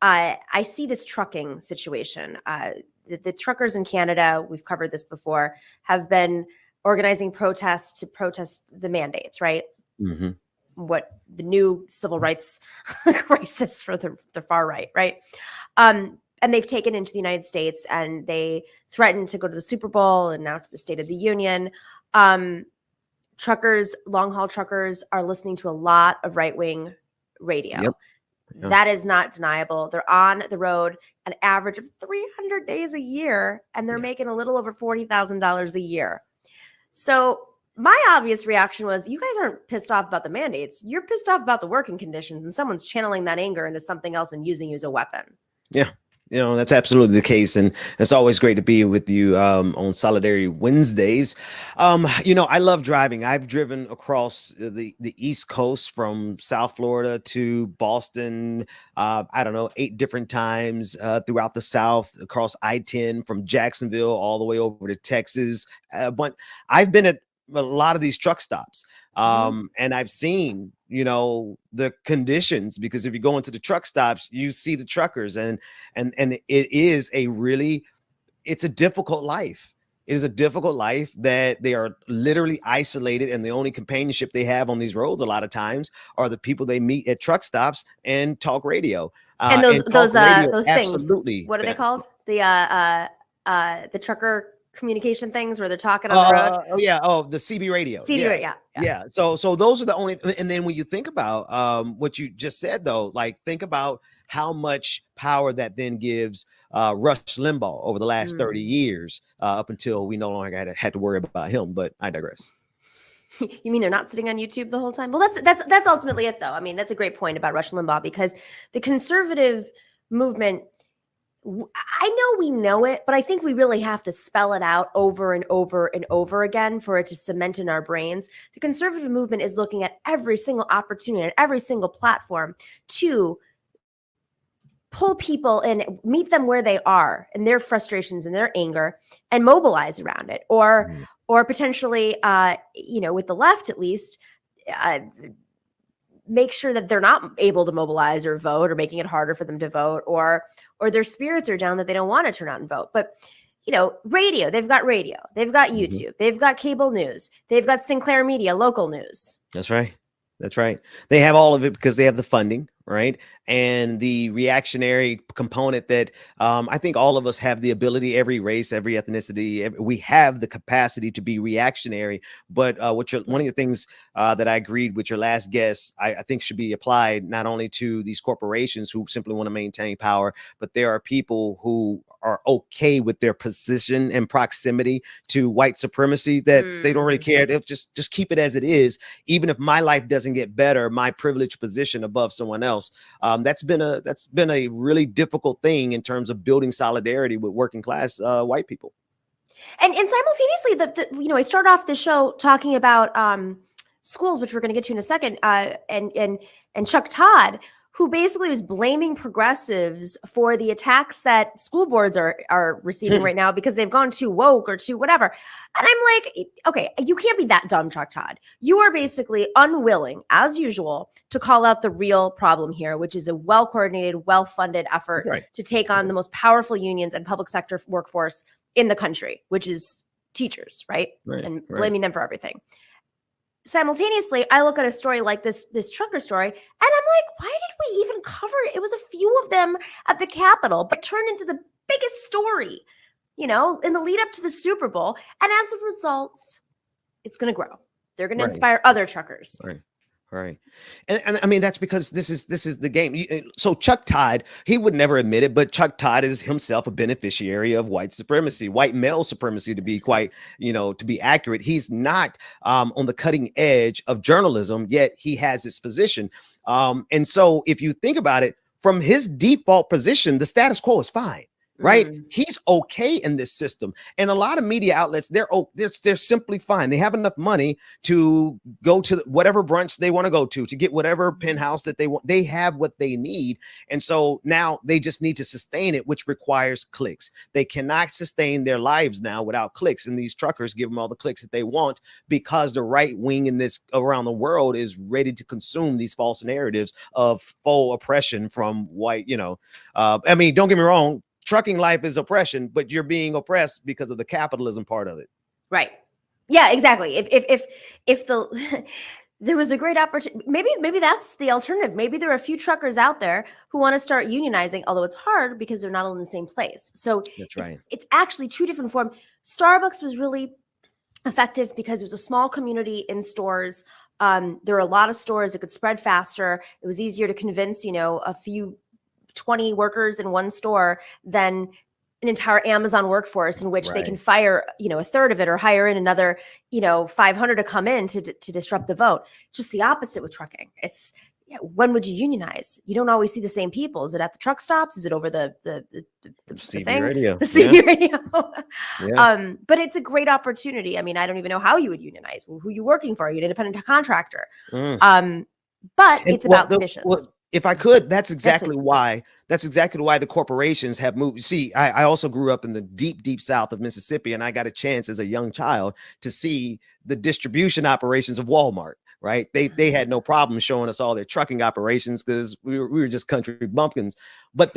I see this trucking situation. The truckers in Canada, we've covered this before, have been organizing protests to protest the mandates, right? Mm-hmm. What the new civil rights crisis for the far right, right? And they've taken into the United States, and they threatened to go to the Super Bowl and now to the State of the Union. Truckers, long-haul truckers, are listening to a lot of right-wing radio. Yep. Yeah. That is not deniable. They're on the road an average of 300 days a year, and they're making a little over $40,000 a year. So my obvious reaction was, you guys aren't pissed off about the mandates. You're pissed off about the working conditions, and someone's channeling that anger into something else and using you as a weapon. Yeah. You know, that's absolutely the case. And it's always great to be with you on Solidarity Wednesdays. You know, I love driving. I've driven across the East Coast from South Florida to Boston, 8 different times throughout the South, across I-10 from Jacksonville all the way over to Texas. But I've been at a lot of these truck stops and I've seen, you know, the conditions, because if you go into the truck stops, you see the truckers, and it is it's a difficult life. It is a difficult life that they are literally isolated, and the only companionship they have on these roads a lot of times are the people they meet at truck stops and talk radio. And those things, absolutely. what are they called? The trucker communication things where they're talking on the road. Oh yeah. Oh, the CB radio. CB radio. Yeah. So those are the only. And then when you think about what you just said, though, like think about how much power that then gives Rush Limbaugh over the last 30 years, up until we no longer had to worry about him. But I digress. You mean they're not sitting on YouTube the whole time? Well, that's ultimately it, though. I mean, that's a great point about Rush Limbaugh, because the conservative movement, I know we know it, but I think we really have to spell it out over and over and over again for it to cement in our brains. The conservative movement is looking at every single opportunity, at every single platform to pull people in, meet them where they are and their frustrations and their anger, and mobilize around it, or potentially, with the left at least, make sure that they're not able to mobilize or vote, or making it harder for them to vote, or their spirits are down that they don't want to turn out and vote. But radio, they've got YouTube, they've got cable news, they've got Sinclair Media, local news. That's right. They have all of it because they have the funding, right? And the reactionary component that I think all of us have the ability, every race, every ethnicity, we have the capacity to be reactionary. But one of the things that I agreed with your last guest, I think should be applied not only to these corporations who simply want to maintain power, but there are people who are okay with their position and proximity to white supremacy, that they don't really care. They'll just keep it as it is. Even if my life doesn't get better, my privileged position above someone else. That's been a really difficult thing in terms of building solidarity with working class white people. And simultaneously, I start off the show talking about schools, which we're going to get to in a second, and Chuck Todd, who basically was blaming progressives for the attacks that school boards are receiving right now because they've gone too woke or too whatever. And I'm like, okay, you can't be that dumb, Chuck Todd. You are basically unwilling, as usual, to call out the real problem here, which is a well-coordinated, well-funded effort to take on the most powerful unions and public sector workforce in the country, which is teachers, right? And blaming them for everything. Simultaneously, I look at a story like this trucker story, and I'm like, why did we even cover it? It was a few of them at the Capitol, but turned into the biggest story, in the lead up to the Super Bowl. And as a result, it's going to grow. They're going to inspire other truckers. Right. And I mean, that's because this is the game. So Chuck Todd, he would never admit it, but Chuck Todd is himself a beneficiary of white supremacy, white male supremacy, to be to be accurate. He's not on the cutting edge of journalism, yet he has his position. And so if you think about it, from his default position, the status quo is fine. Right. He's okay in this system. And a lot of media outlets, they're simply fine. They have enough money to go to whatever brunch they want to go to get whatever penthouse that they want. They have what they need. And so now they just need to sustain it, which requires clicks. They cannot sustain their lives now without clicks. And these truckers give them all the clicks that they want, because the right wing in this around the world is ready to consume these false narratives of faux oppression from white, I mean, don't get me wrong. Trucking life is oppression, but you're being oppressed because of the capitalism part of it. Right. Yeah, exactly. If there was a great opportunity, maybe that's the alternative. Maybe there are a few truckers out there who want to start unionizing, although it's hard because they're not all in the same place. So that's right. It's actually two different forms. Starbucks was really effective because it was a small community in stores. There were a lot of stores. It could spread faster. It was easier to convince, a few 20 workers in one store than an entire Amazon workforce in which they can fire, a third of it, or hire in another, 500 to come in to disrupt the vote. It's just the opposite with trucking. It's when would you unionize? You don't always see the same people. Is it at the truck stops? Is it over the CB thing? radio? The CB radio. Yeah. But it's a great opportunity. I mean, I don't even know how you would unionize. Who are you working for? Are you an independent contractor? But it's about conditions. If I could, that's exactly why the corporations have moved. See, I also grew up in the deep, deep south of Mississippi, and I got a chance as a young child to see the distribution operations of Walmart, right? They had no problem showing us all their trucking operations because we were just country bumpkins. But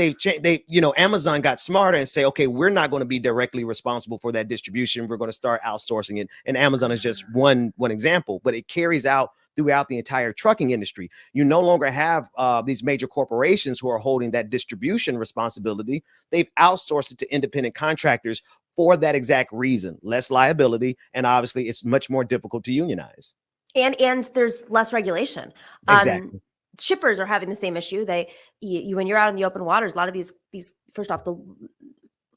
Amazon got smarter and say, okay, we're not going to be directly responsible for that distribution. We're going to start outsourcing it. And Amazon is just one example, but it carries out throughout the entire trucking industry. You no longer have these major corporations who are holding that distribution responsibility. They've outsourced it to independent contractors for that exact reason: less liability, and obviously it's much more difficult to unionize. And there's less regulation. Exactly. Shippers are having the same issue. When you're out in the open waters, a lot of these first off, the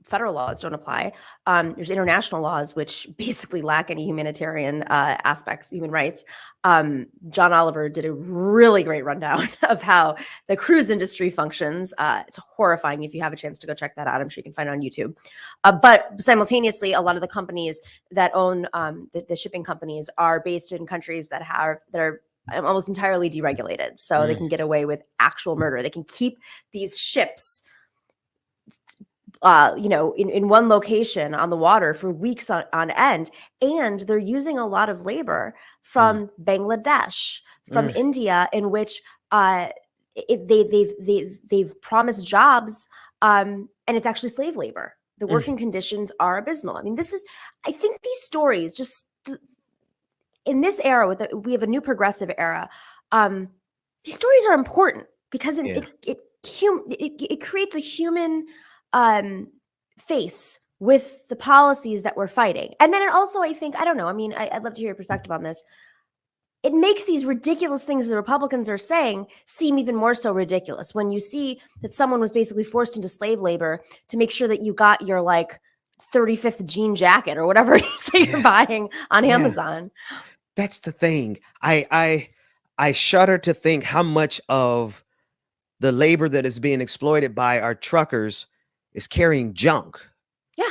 federal laws don't apply. There's international laws which basically lack any humanitarian aspects, human rights. John Oliver did a really great rundown of how the cruise industry functions. It's horrifying. If you have a chance to go check that out, I'm sure you can find it on YouTube. But simultaneously, a lot of the companies that own the shipping companies are based in countries that are almost entirely deregulated. So they can get away with actual murder. They can keep these ships in one location on the water for weeks on end. And they're using a lot of labor from Bangladesh, from India, in which they've promised jobs, and it's actually slave labor. The working conditions are abysmal. I mean, I think these stories, just in this era, we have a new progressive era. These stories are important because it creates a human face with the policies that we're fighting. And then it also, I think, I don't know, I mean, I'd love to hear your perspective on this. It makes these ridiculous things the Republicans are saying seem even more so ridiculous when you see that someone was basically forced into slave labor to make sure that you got your 35th jean jacket or whatever it is that you're buying on Amazon. That's the thing. I shudder to think how much of the labor that is being exploited by our truckers is carrying junk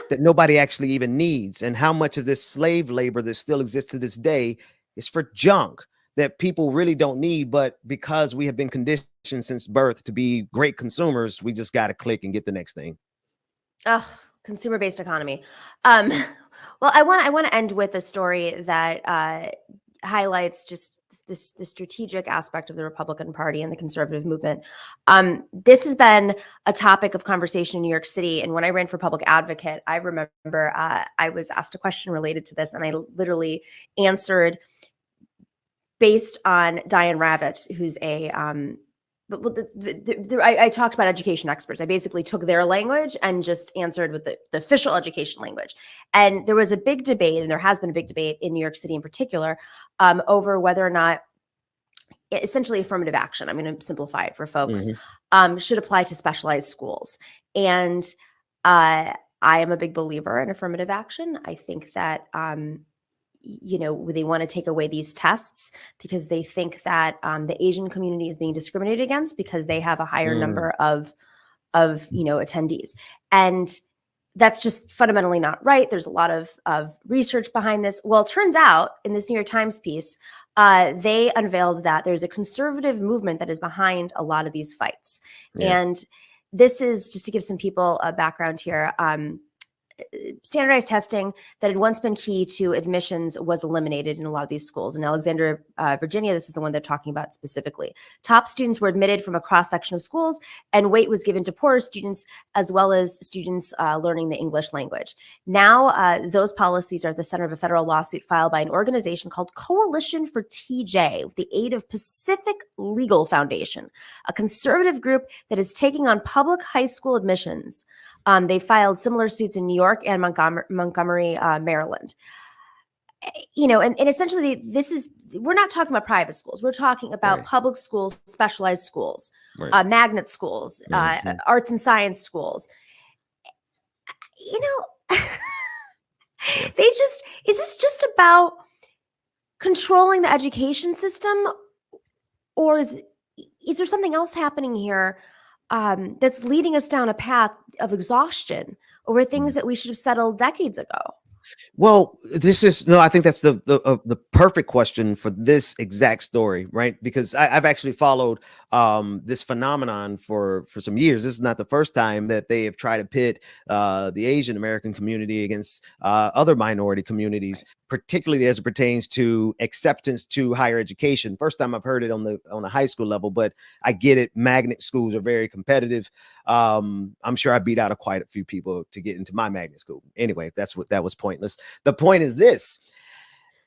that nobody actually even needs, and how much of this slave labor that still exists to this day is for junk that people really don't need, but because we have been conditioned since birth to be great consumers, we just got to click and get the next thing. Consumer-based economy. Well, I want to end with a story that highlights just the strategic aspect of the Republican Party and the conservative movement. This has been a topic of conversation in New York City. And when I ran for public advocate, I remember I was asked a question related to this, and I literally answered based on Diane Ravitch, who's I talked about education experts. I basically took their language and just answered with the official education language. And there was a big debate, and there has been a big debate in New York City in particular, over whether or not essentially affirmative action, I'm going to simplify it for folks, should apply to specialized schools. And I am a big believer in affirmative action. I think that they want to take away these tests because they think that the Asian community is being discriminated against because they have a higher number of attendees. And that's just fundamentally not right. There's a lot of research behind this. Well, it turns out in this New York Times piece, they unveiled that there's a conservative movement that is behind a lot of these fights. And this is, just to give some people a background here, standardized testing that had once been key to admissions was eliminated in a lot of these schools. In Alexandria, Virginia, this is the one they're talking about specifically. Top students were admitted from a cross-section of schools, and weight was given to poorer students as well as students learning the English language. Now, those policies are at the center of a federal lawsuit filed by an organization called Coalition for TJ with the aid of Pacific Legal Foundation, a conservative group that is taking on public high school admissions. They filed similar suits in New York and Montgomery, Maryland. And essentially we're not talking about private schools. We're talking about public schools, specialized schools, magnet schools, arts and science schools. Is this just about controlling the education system, or is there something else happening here that's leading us down a path of exhaustion over things that we should have settled decades ago? Well, I think that's the perfect question for this exact story, right? Because I've actually followed this phenomenon for some years. This is not the first time that they have tried to pit the Asian American community against other minority communities. particularly as it pertains to acceptance to higher education. First time I've heard it on a high school level, but I get it. Magnet schools are very competitive. I'm sure I beat out quite a few people to get into my magnet school. Anyway, that was pointless. The point is this: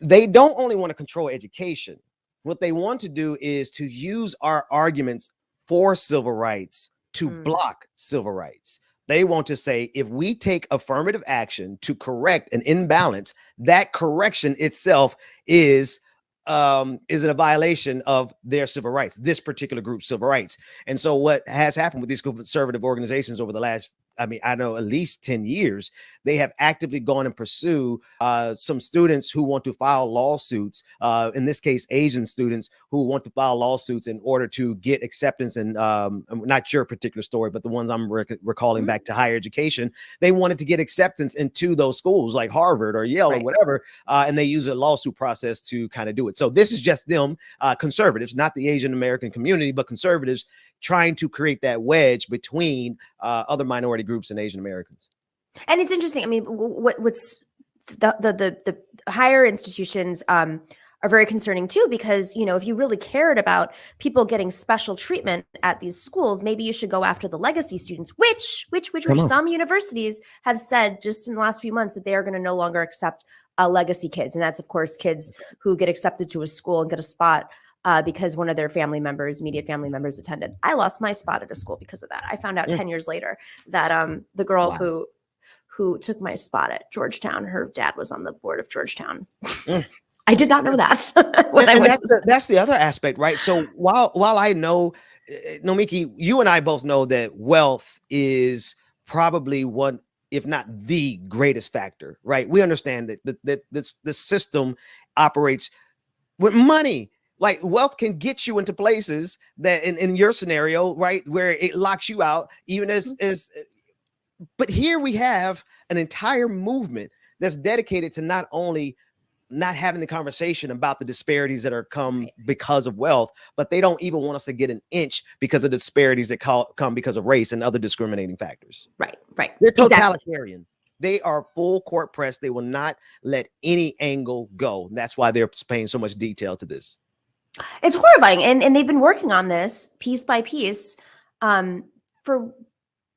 they don't only want to control education. What they want to do is to use our arguments for civil rights to block civil rights. They want to say, if we take affirmative action to correct an imbalance, that correction itself is a violation of their civil rights, this particular group's civil rights. And so what has happened with these conservative organizations over the last, I know at least 10 years, they have actively gone and pursue some students who want to file lawsuits, in this case, Asian students who want to file lawsuits in order to get acceptance. And not your particular story, but the ones I'm recalling back to higher education. They wanted to get acceptance into those schools like Harvard or Yale or whatever. And they use a lawsuit process to kind of do it. So this is just them, conservatives, not the Asian American community, but conservatives trying to create that wedge between other minority groups and Asian Americans. And it's interesting. I mean, what's the higher institutions are very concerning too, because, you know, if you really cared about people getting special treatment at these schools, maybe you should go after the legacy students, which some universities have said just in the last few months that they are going to no longer accept legacy kids. And that's, of course, kids who get accepted to a school and get a spot because one of their immediate family members attended. I lost my spot at a school because of that. I found out 10 years later that the girl who took my spot at Georgetown, her dad was on the board of Georgetown. I did not know that. That's the other aspect, right? So while I know, Nomiki, you and I both know that wealth is probably one, if not the greatest factor, right? We understand that the system operates with money. Like wealth can get you into places that in your scenario, right, where it locks you out, even but here we have an entire movement that's dedicated to not only not having the conversation about the disparities that are come because of wealth, but they don't even want us to get an inch because of disparities that come because of race and other discriminating factors. Right. They're totalitarian. Exactly. They are full court press. They will not let any angle go. And that's why they're paying so much detail to this. It's horrifying. And they've been working on this piece by piece for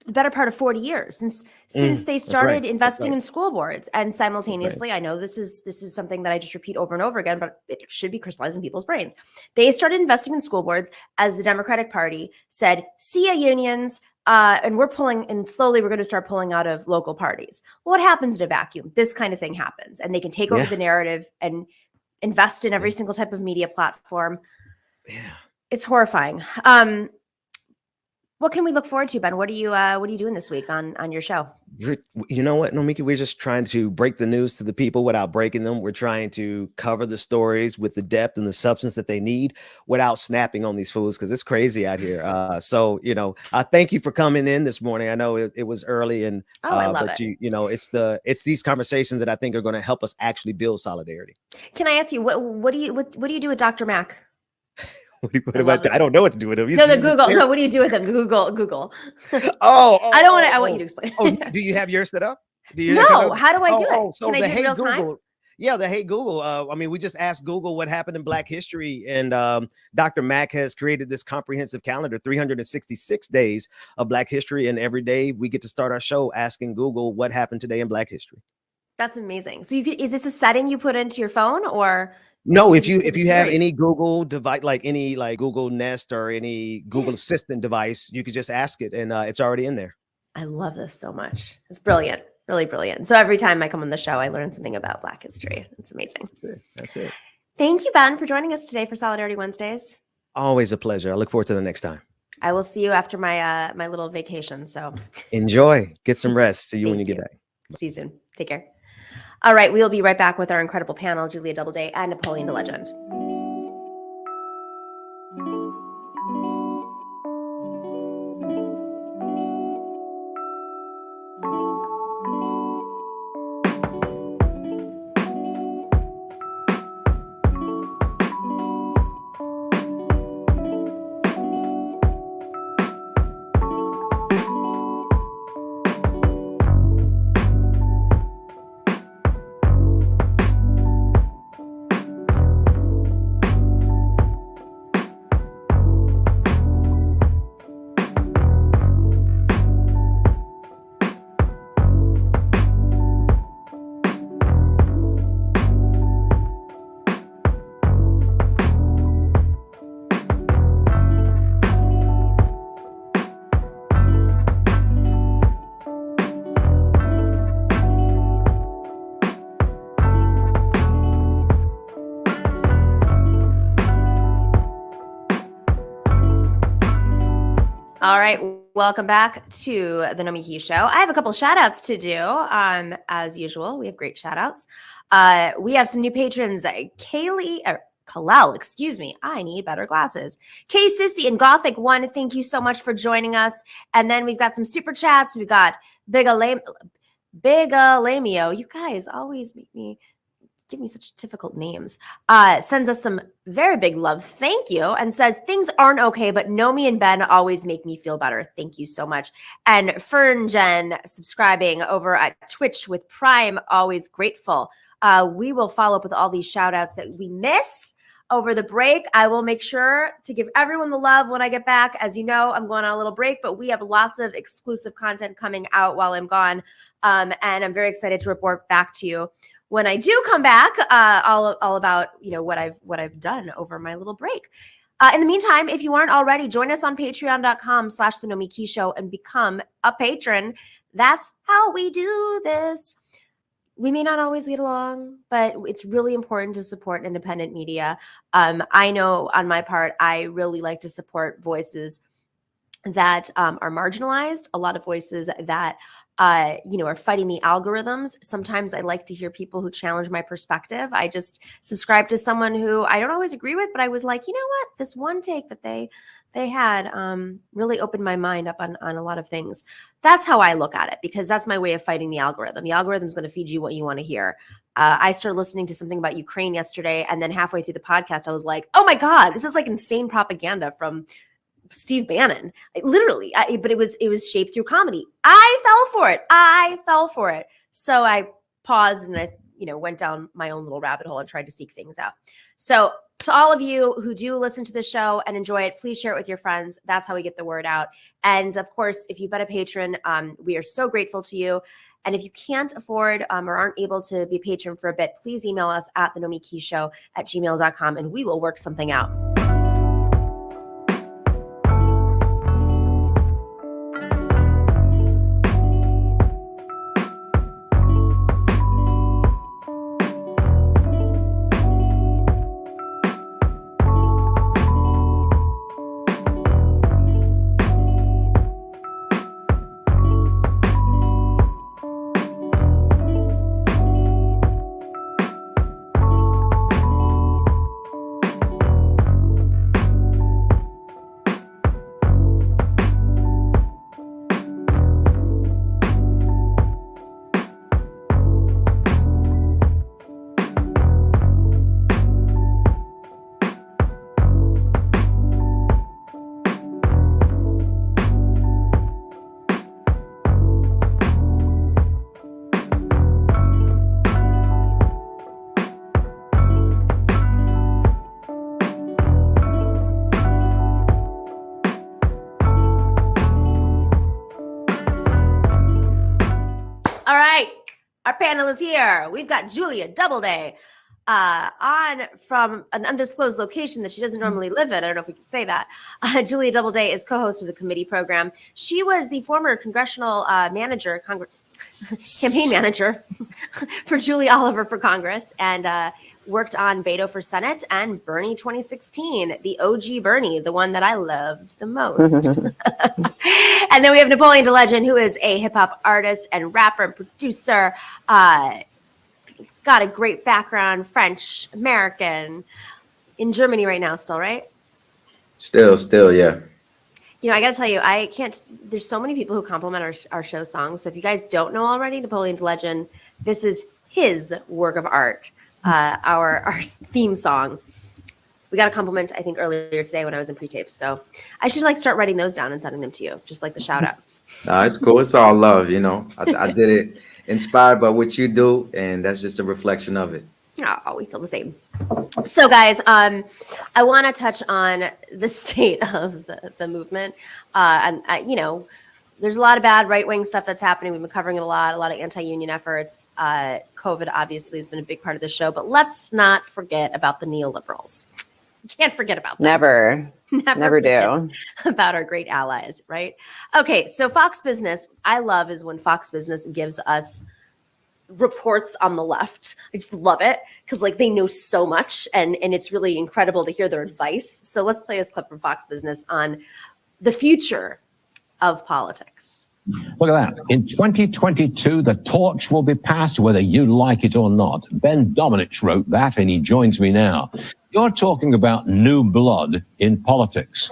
the better part of 40 years since they started investing in school boards. And simultaneously, I know this is something that I just repeat over and over again, but it should be crystallized in people's brains. They started investing in school boards as the Democratic Party said, see ya unions, and slowly we're going to start pulling out of local parties. Well, what happens in a vacuum? This kind of thing happens, and they can take over the narrative and invest in every single type of media platform. Yeah. It's horrifying. What can we look forward to, Ben? What are you doing this week on your show? You know what, Nomiki, we're just trying to break the news to the people without breaking them. We're trying to cover the stories with the depth and the substance that they need without snapping on these fools, because it's crazy out here. So, you know, thank you for coming in this morning. I know it was early, and I love it. You know, it's these conversations that I think are going to help us actually build solidarity. Can I ask you what do you do with Dr. Mac? I don't know what to do with him. No, Google. No, what do you do with him? Google. I want you to explain. Do you have yours set up? No. How do I do it? So Can I do it real Google time? Yeah, the Hey Google. I mean, we just asked Google what happened in Black history, and Dr. Mack has created this comprehensive calendar, 366 days of Black history, and every day we get to start our show asking Google what happened today in Black history. That's amazing. So is this a setting you put into your phone, or? No, if you have any Google device, like any Google Nest or any Google Assistant device, you could just ask it, and it's already in there. I love this so much. It's brilliant, really brilliant. So every time I come on the show, I learn something about Black history. It's amazing. That's it. Thank you, Ben, for joining us today for Solidarity Wednesdays. Always a pleasure. I look forward to the next time. I will see you after my my little vacation. So enjoy, get some rest. See you when you get back. See you soon. Take care. All right, we'll be right back with our incredible panel, Julia Doubleday and Napoleon da Legend. All right, welcome back to the Nomiki Show. I have a couple shout outs to do. As usual, we have great shout outs. We have some new patrons, Kalel, excuse me. I need better glasses. K Sissy and Gothic One, thank you so much for joining us. And then we've got some super chats. We've got Bigalamio. You guys always give me such difficult names. Sends us some very big love. Thank you. And says, things aren't okay, but Nomi and Ben always make me feel better. Thank you so much. And Fern Jen subscribing over at Twitch with Prime. Always grateful. We will follow up with all these shout outs that we miss over the break. I will make sure to give everyone the love when I get back. As you know, I'm going on a little break, but we have lots of exclusive content coming out while I'm gone. And I'm very excited to report back to you when I do come back, all about what I've done over my little break. In the meantime, if you aren't already, join us on patreon.com/The Nomiki Show and become a patron. That's how we do this. We may not always get along, but it's really important to support independent media. I know on my part, I really like to support voices that are marginalized, a lot of voices that are fighting the algorithms. Sometimes I like to hear people who challenge my perspective. I just subscribe to someone who I don't always agree with, but I was like, you know what? This one take that they had really opened my mind up on a lot of things. That's how I look at it, because that's my way of fighting the algorithm. The algorithm is going to feed you what you want to hear. I started listening to something about Ukraine yesterday, and then halfway through the podcast, I was like, oh my God, this is like insane propaganda from Steve Bannon, literally. But it was shaped through comedy. I fell for it. So I paused and I, went down my own little rabbit hole and tried to seek things out. So to all of you who do listen to the show and enjoy it, please share it with your friends. That's how we get the word out. And of course, if you've been a patron, we are so grateful to you. And if you can't afford or aren't able to be a patron for a bit, please email us at thenomikishow@gmail.com and we will work something out. All right, our panel is here. We've got Julia Doubleday on from an undisclosed location that she doesn't normally live in. I don't know if we can say that. Julia Doubleday is co-host of the committee program. She was the former congressional campaign manager for Julie Oliver for Congress, and worked on Beto for Senate and Bernie 2016, the OG Bernie, the one that I loved the most. And then we have Napoleon da Legend, who is a hip hop artist and rapper and producer. Got a great background, French, American, in Germany right now still, right? Still, yeah. I got to tell you, there's so many people who compliment our show songs. So if you guys don't know already, Napoleon da Legend, this is his work of art, our theme song. We got a compliment, I think, earlier today when I was in pre-tape. So I should start writing those down and sending them to you, just like the shout outs. No, it's cool. It's all love, I did it inspired by what you do, and that's just a reflection of it. Oh, we feel the same. So, guys, I want to touch on the state of the movement. There's a lot of bad right-wing stuff that's happening. We've been covering it a lot of anti-union efforts. COVID obviously has been a big part of the show, but let's not forget about the neoliberals. Can't forget about them. Never do. About our great allies, right? Okay, so Fox Business, I love is when Fox Business gives us reports on the left. I just love it because they know so much and it's really incredible to hear their advice. So let's play this clip from Fox Business on the future of politics. Look at that. In 2022, the torch will be passed whether you like it or not. Ben Domenech wrote that, and he joins me now. You're talking about new blood in politics.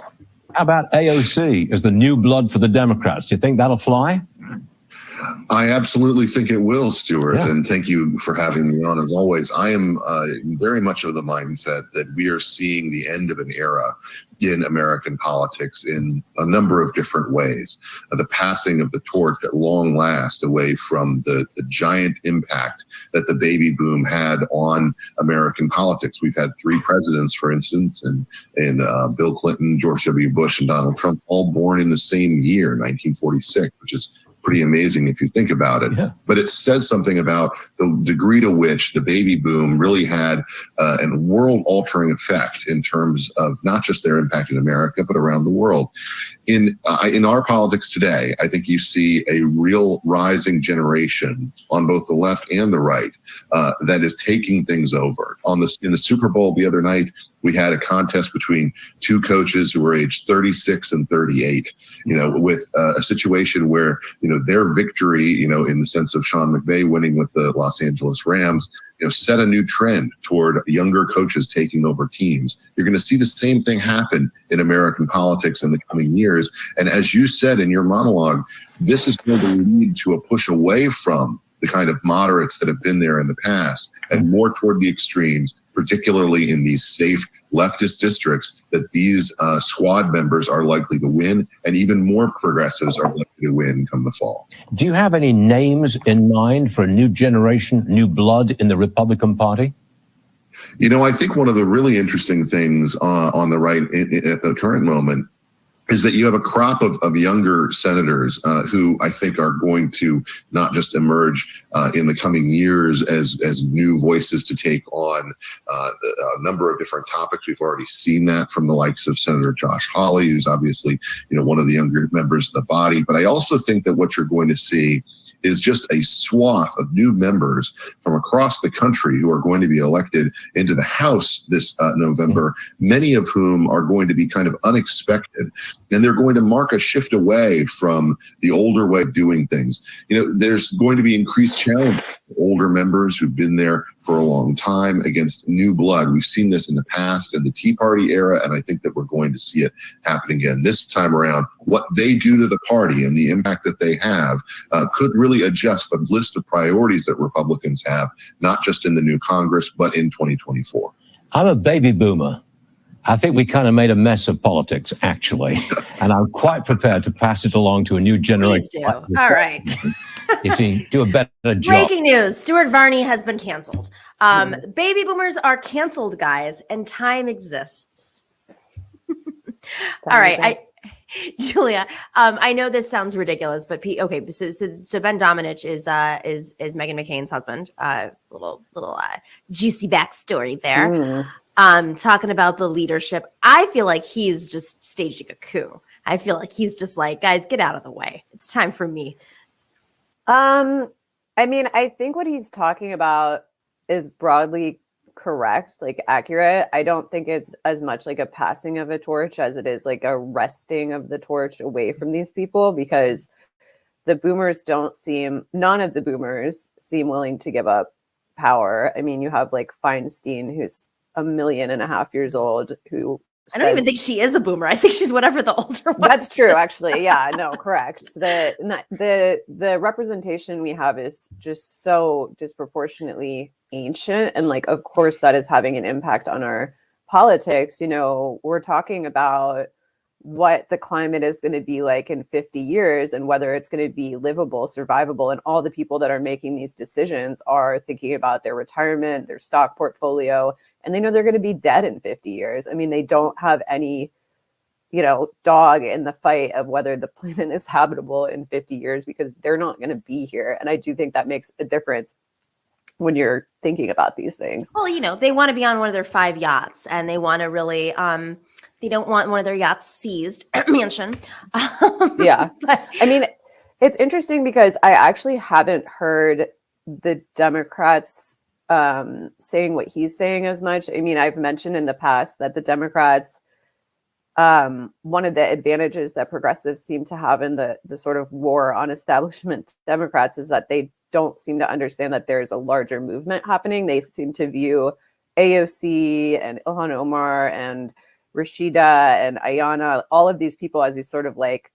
How about AOC as the new blood for the Democrats? Do you think that'll fly? I absolutely think it will, Stuart, Yeah. and thank you for having me on. As always, I am very much of the mindset that we are seeing the end of an era in American politics in a number of different ways. The passing of the torch at long last away from the giant impact that the baby boom had on American politics. We've had 3 presidents, for instance, and Bill Clinton, George W. Bush, and Donald Trump, all born in the same year, 1946, which is pretty amazing if you think about it. Yeah. But it says something about the degree to which the baby boom really had a world-altering effect in terms of not just their impact in America, but around the world. In our politics today, I think you see a real rising generation on both the left and the right that is taking things over. In the Super Bowl the other night, we had a contest between 2 coaches who were aged 36 and 38, with a situation where, their victory, in the sense of Sean McVay winning with the Los Angeles Rams, set a new trend toward younger coaches taking over teams. You're going to see the same thing happen in American politics in the coming years. And as you said in your monologue, this is going to lead to a push away from the kind of moderates that have been there in the past and more toward the extremes, particularly in these safe leftist districts that these squad members are likely to win, and even more progressives are likely to win come the fall. Do you have any names in mind for a new generation, new blood in the Republican Party? I think one of the really interesting things on the right at the current moment is that you have a crop of younger senators who I think are going to not just emerge in the coming years as new voices to take on a number of different topics. We've already seen that from the likes of Senator Josh Hawley, who's obviously one of the younger members of the body. But I also think that what you're going to see is just a swath of new members from across the country who are going to be elected into the House this November, many of whom are going to be kind of unexpected. And they're going to mark a shift away from the older way of doing things. There's going to be increased challenge for older members who've been there for a long time against new blood. We've seen this in the past in the Tea Party era, and I think that we're going to see it happen again this time around. What they do to the party and the impact that they have could really adjust the list of priorities that Republicans have, not just in the new Congress, but in 2024. I'm a baby boomer. I think we kind of made a mess of politics, actually, and I'm quite prepared to pass it along to a new generation. Please do. All right. If you do a better job. Breaking news. Stuart Varney has been canceled. Baby boomers are canceled, guys, and time exists. All right. Julia, I know this sounds ridiculous, but okay. So Ben Domenech is Meghan McCain's husband. Little juicy backstory there. Talking about the leadership. I feel like he's just staging a coup. I feel like he's just like, guys, get out of the way. It's time for me. I think what he's talking about is broadly correct, like accurate. I don't think it's as much like a passing of a torch as it is like a wresting of the torch away from these people, because none of the boomers seem willing to give up power. I mean, you have like Feinstein, who's 1.5 million years old, who I don't even think she is a boomer. I think she's whatever the older one. That's true, actually. Yeah, no, correct. The representation we have is just so disproportionately ancient, and like, of course, that is having an impact on our politics. We're talking about what the climate is going to be like in 50 years and whether it's going to be livable, survivable. And all the people that are making these decisions are thinking about their retirement, their stock portfolio, and they know they're going to be dead in 50 years. I mean, they don't have any, dog in the fight of whether the planet is habitable in 50 years because they're not going to be here. And I do think that makes a difference when you're thinking about these things. Well, they want to be on one of their 5 yachts, and they want to really, they don't want one of their yachts seized, mansion. Yeah. But I mean, it's interesting because I actually haven't heard the Democrats saying what he's saying as much. I mean, I've mentioned in the past that the Democrats one of the advantages that progressives seem to have in the sort of war on establishment Democrats is that they don't seem to understand that there's a larger movement happening. They seem to view AOC and Ilhan Omar and Rashida and Ayanna, all of these people as these sort of like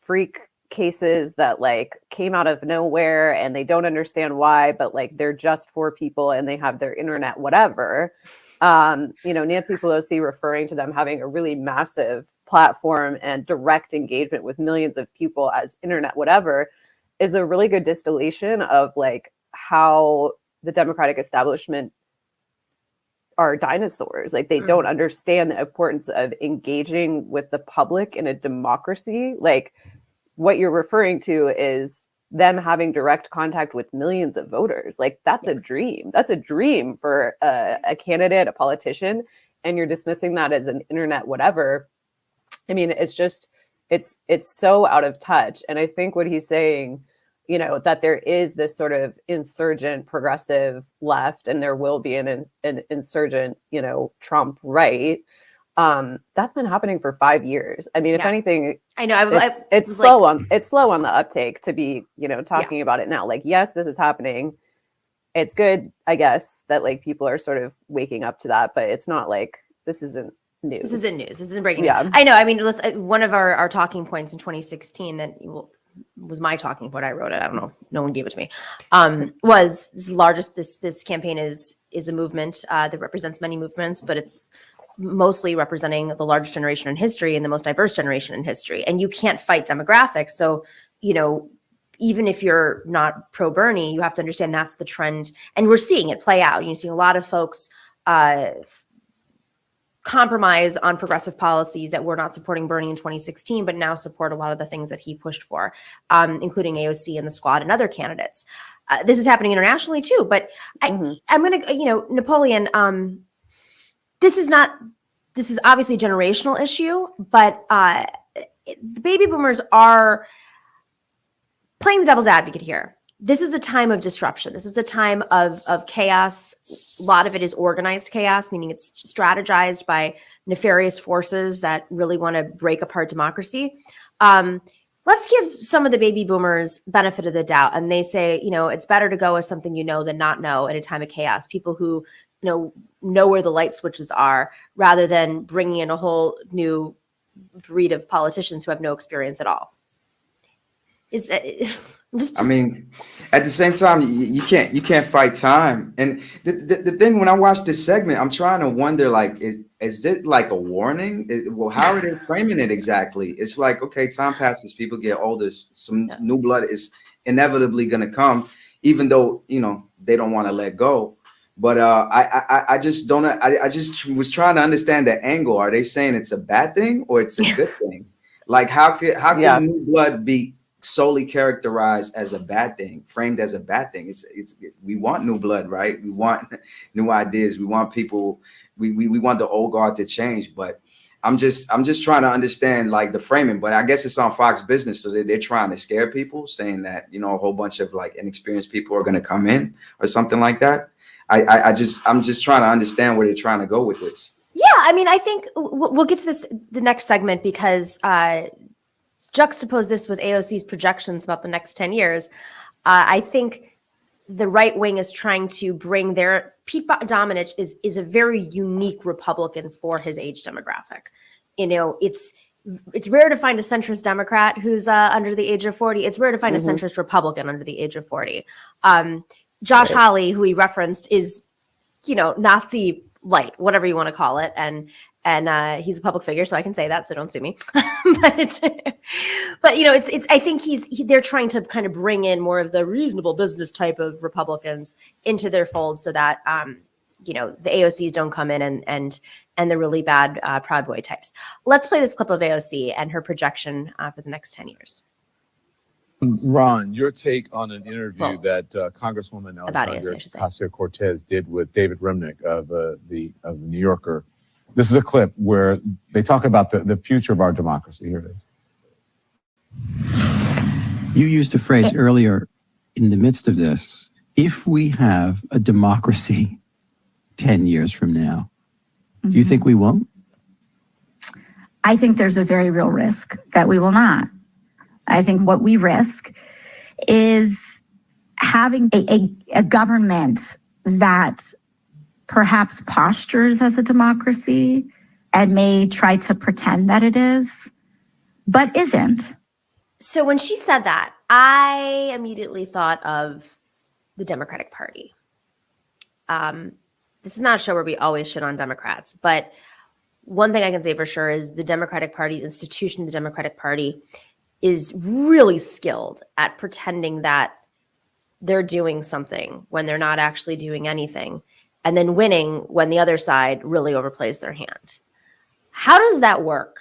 freak cases that like came out of nowhere and they don't understand why, but like they're just 4 people and they have their internet, whatever. Nancy Pelosi referring to them having a really massive platform and direct engagement with millions of people as internet, whatever, is a really good distillation of like how the Democratic establishment are dinosaurs. Like they don't understand the importance of engaging with the public in a democracy. Like what you're referring to is them having direct contact with millions of voters. Like that's a dream. That's a dream for a candidate, a politician, and you're dismissing that as an internet whatever. I mean, it's just, it's so out of touch. And I think what he's saying, that there is this sort of insurgent progressive left, and there will be an insurgent, Trump right. That's been happening for 5 years. I mean, if anything, I know it's slow on the uptake to be, talking about it now. Like, yes, this is happening. It's good, I guess, that like people are sort of waking up to that, but it's not like this isn't news. This isn't news. This isn't breaking news. Yeah. I know. I mean, listen, one of our talking points in 2016 that was my talking point. I wrote it. I don't know. No one gave it to me. Was this campaign is a movement that represents many movements, but it's mostly representing the largest generation in history and the most diverse generation in history. And you can't fight demographics. So, even if you're not pro Bernie, you have to understand that's the trend. And we're seeing it play out. You're seeing a lot of folks compromise on progressive policies that were not supporting Bernie in 2016, but now support a lot of the things that he pushed for, including AOC and the Squad and other candidates. This is happening internationally too, but I'm going to, Napoleon, this is obviously a generational issue, but the baby boomers are playing the devil's advocate here. This is a time of disruption. This is a time of chaos. A lot of it is organized chaos, meaning it's strategized by nefarious forces that really want to break apart democracy. Let's give some of the baby boomers benefit of the doubt. And they say, it's better to go with something than not know at a time of chaos. People who know where the light switches are, rather than bringing in a whole new breed of politicians who have no experience at all. I mean, at the same time, you can't fight time. And the thing, when I watch this segment, I'm trying to wonder, like, is it like a warning? Well, how are they framing it exactly? It's like, okay, time passes, people get older, some new blood is inevitably going to come, even though, they don't want to let go. But I just don't. I just was trying to understand the angle. Are they saying it's a bad thing or it's a good thing? Like, how can new blood be solely characterized as a bad thing, framed as a bad thing? It's we want new blood, right? We want new ideas. We want people. We want the old guard to change. But I'm just trying to understand like the framing. But I guess it's on Fox Business, so they're trying to scare people, saying that a whole bunch of like inexperienced people are going to come in or something like that. I'm just trying to understand where they're trying to go with this. Yeah, I mean, I think we'll get to the next segment, because juxtapose this with AOC's projections about the next 10 years. I think the right wing is trying to bring Pete Buttigieg is a very unique Republican for his age demographic. It's rare to find a centrist Democrat who's under the age of 40. It's rare to find a centrist Republican under the age of 40. Josh Hawley, who he referenced, is, Nazi light, whatever you want to call it. And he's a public figure, so I can say that, so don't sue me. but I think they're trying to kind of bring in more of the reasonable business type of Republicans into their fold, so that the AOCs don't come in and the really bad Proud Boy types. Let's play this clip of AOC and her projection for the next 10 years. Ron, your take on an interview that Congresswoman Alexandria Ocasio-Cortez did with David Remnick of the New Yorker. This is a clip where they talk about the future of our democracy. Here it is. You used a phrase earlier in the midst of this. If we have a democracy 10 years from now, do you think we won't? I think there's a very real risk that we will not. I think what we risk is having a government that perhaps postures as a democracy and may try to pretend that it is, but isn't. So when she said that, I immediately thought of the Democratic Party. This is not a show where we always shit on Democrats, but one thing I can say for sure is the Democratic Party, the institution of the Democratic Party, is really skilled at pretending that they're doing something when they're not actually doing anything, and then winning when the other side really overplays their hand. How does that work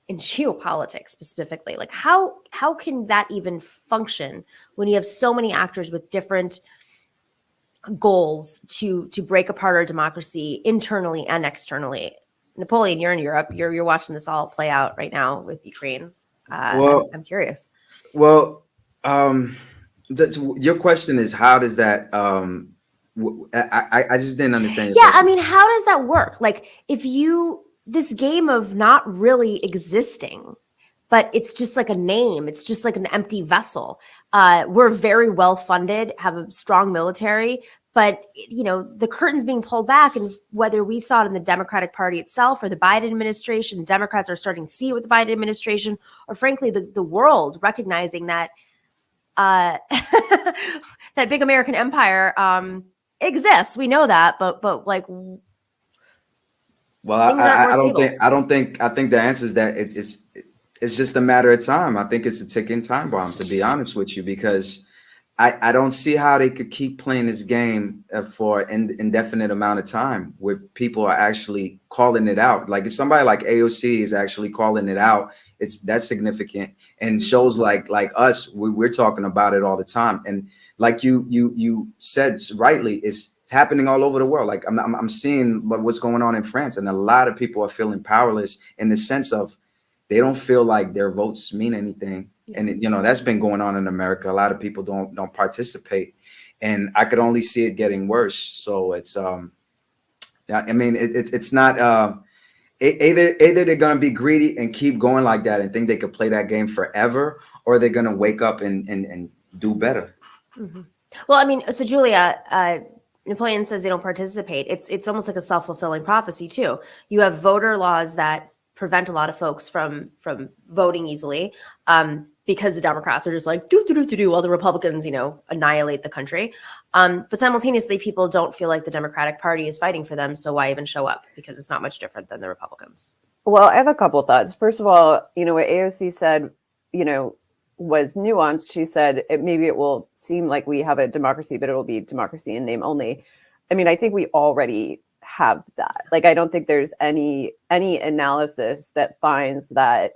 in geopolitics specifically? Like how can that even function when you have so many actors with different goals to break apart our democracy internally and externally? Napoleon, you're in Europe. You're watching this all play out right now with Ukraine. I'm curious. Well, your question is how does that? I just didn't understand. Yeah, I mean, how does that work? Like, if this game of not really existing, but it's just like a name. It's just like an empty vessel. We're very well funded, have a strong military, but the curtain's being pulled back, and whether we saw it in the Democratic Party itself or the Biden administration, Democrats are starting to see it with the Biden administration, or frankly, the world recognizing that that big American empire exists. We know that, but like, well, I think the answer is that it's just a matter of time. I think it's a ticking time bomb, to be honest with you, because I don't see how they could keep playing this game for an indefinite amount of time where people are actually calling it out. Like if somebody like AOC is actually calling it out, that's significant. And shows like us, we're talking about it all the time. And like you said rightly, it's happening all over the world. Like I'm seeing what's going on in France, and a lot of people are feeling powerless in the sense of they don't feel like their votes mean anything. And that's been going on in America. A lot of people don't participate, and I could only see it getting worse. So it's I mean it's not either they're gonna be greedy and keep going like that and think they could play that game forever, or they're gonna wake up and do better. Mm-hmm. Well, I mean, so Julia, Napoleon says they don't participate. It's almost like a self-fulfilling prophecy too. You have voter laws that prevent a lot of folks from voting easily, because the Democrats are just like do while the Republicans, annihilate the country. But simultaneously, people don't feel like the Democratic Party is fighting for them. So why even show up? Because it's not much different than the Republicans. Well, I have a couple thoughts. First of all, what AOC said, was nuanced. She said maybe it will seem like we have a democracy, but it'll be democracy in name only. I mean, I think we already have that. Like, I don't think there's any analysis that finds that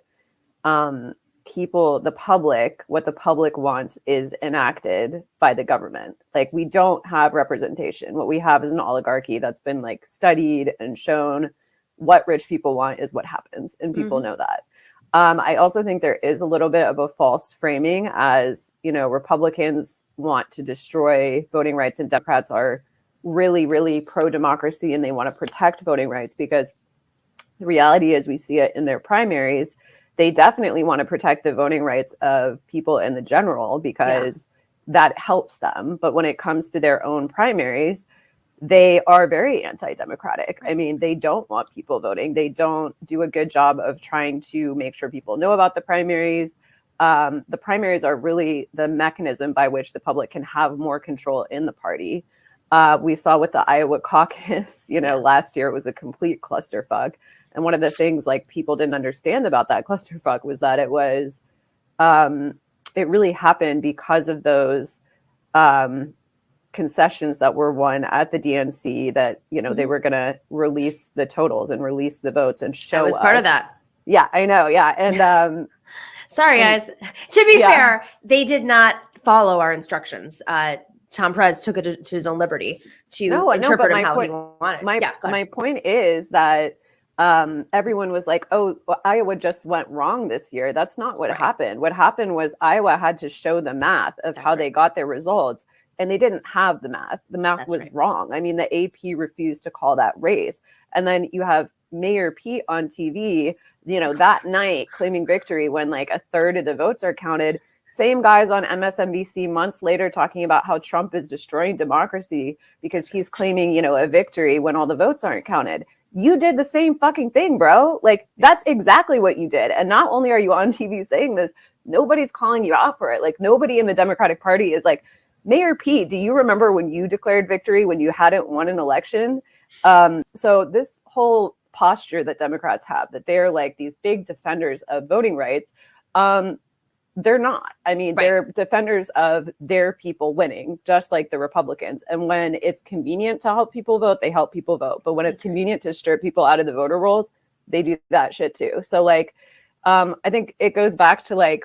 what the public wants is enacted by the government. Like, we don't have representation. What we have is an oligarchy that's been like studied and shown. What rich people want is what happens, and people know that. I also think there is a little bit of a false framing, as Republicans want to destroy voting rights and Democrats are really, really pro-democracy and they want to protect voting rights, because the reality is we see it in their primaries. They definitely want to protect the voting rights of people in the general because that helps them. But when it comes to their own primaries, they are very anti-democratic. I mean, they don't want people voting. They don't do a good job of trying to make sure people know about the primaries. The primaries are really the mechanism by which the public can have more control in the party. We saw with the Iowa caucus, last year it was a complete clusterfuck. And one of the things like people didn't understand about that clusterfuck was that it was, it really happened because of those concessions that were won at the DNC that, they were going to release the totals and release the votes and show us. I was part of that. Yeah, I know. Yeah. And sorry, guys. To be fair, they did not follow our instructions. Tom Perez took it to his own liberty to interpret him how he wanted. My point is that everyone was like, oh, well, Iowa just went wrong this year. That's not what happened. What happened was Iowa had to show the math of how they got their results. and they didn't have the math. The math was wrong. I mean, the AP refused to call that race. And then you have Mayor Pete on TV, you know, that night claiming victory when like a third of the votes are counted. Same guys on MSNBC months later talking about how Trump is destroying democracy because he's claiming, you know, a victory when all the votes aren't counted. You did the same fucking thing, bro. Like, that's exactly what you did. And not only are you on TV saying this, nobody's calling you out for it. Like, nobody in the Democratic Party is like, Mayor Pete, do you remember when you declared victory when you hadn't won an election? So this whole posture that Democrats have, that they're like these big defenders of voting rights, they're not. I mean, they're defenders of their people winning, just like the Republicans. And when it's convenient to help people vote, they help people vote. But when it's convenient to strip people out of the voter rolls, they do that shit too. So like, I think it goes back to like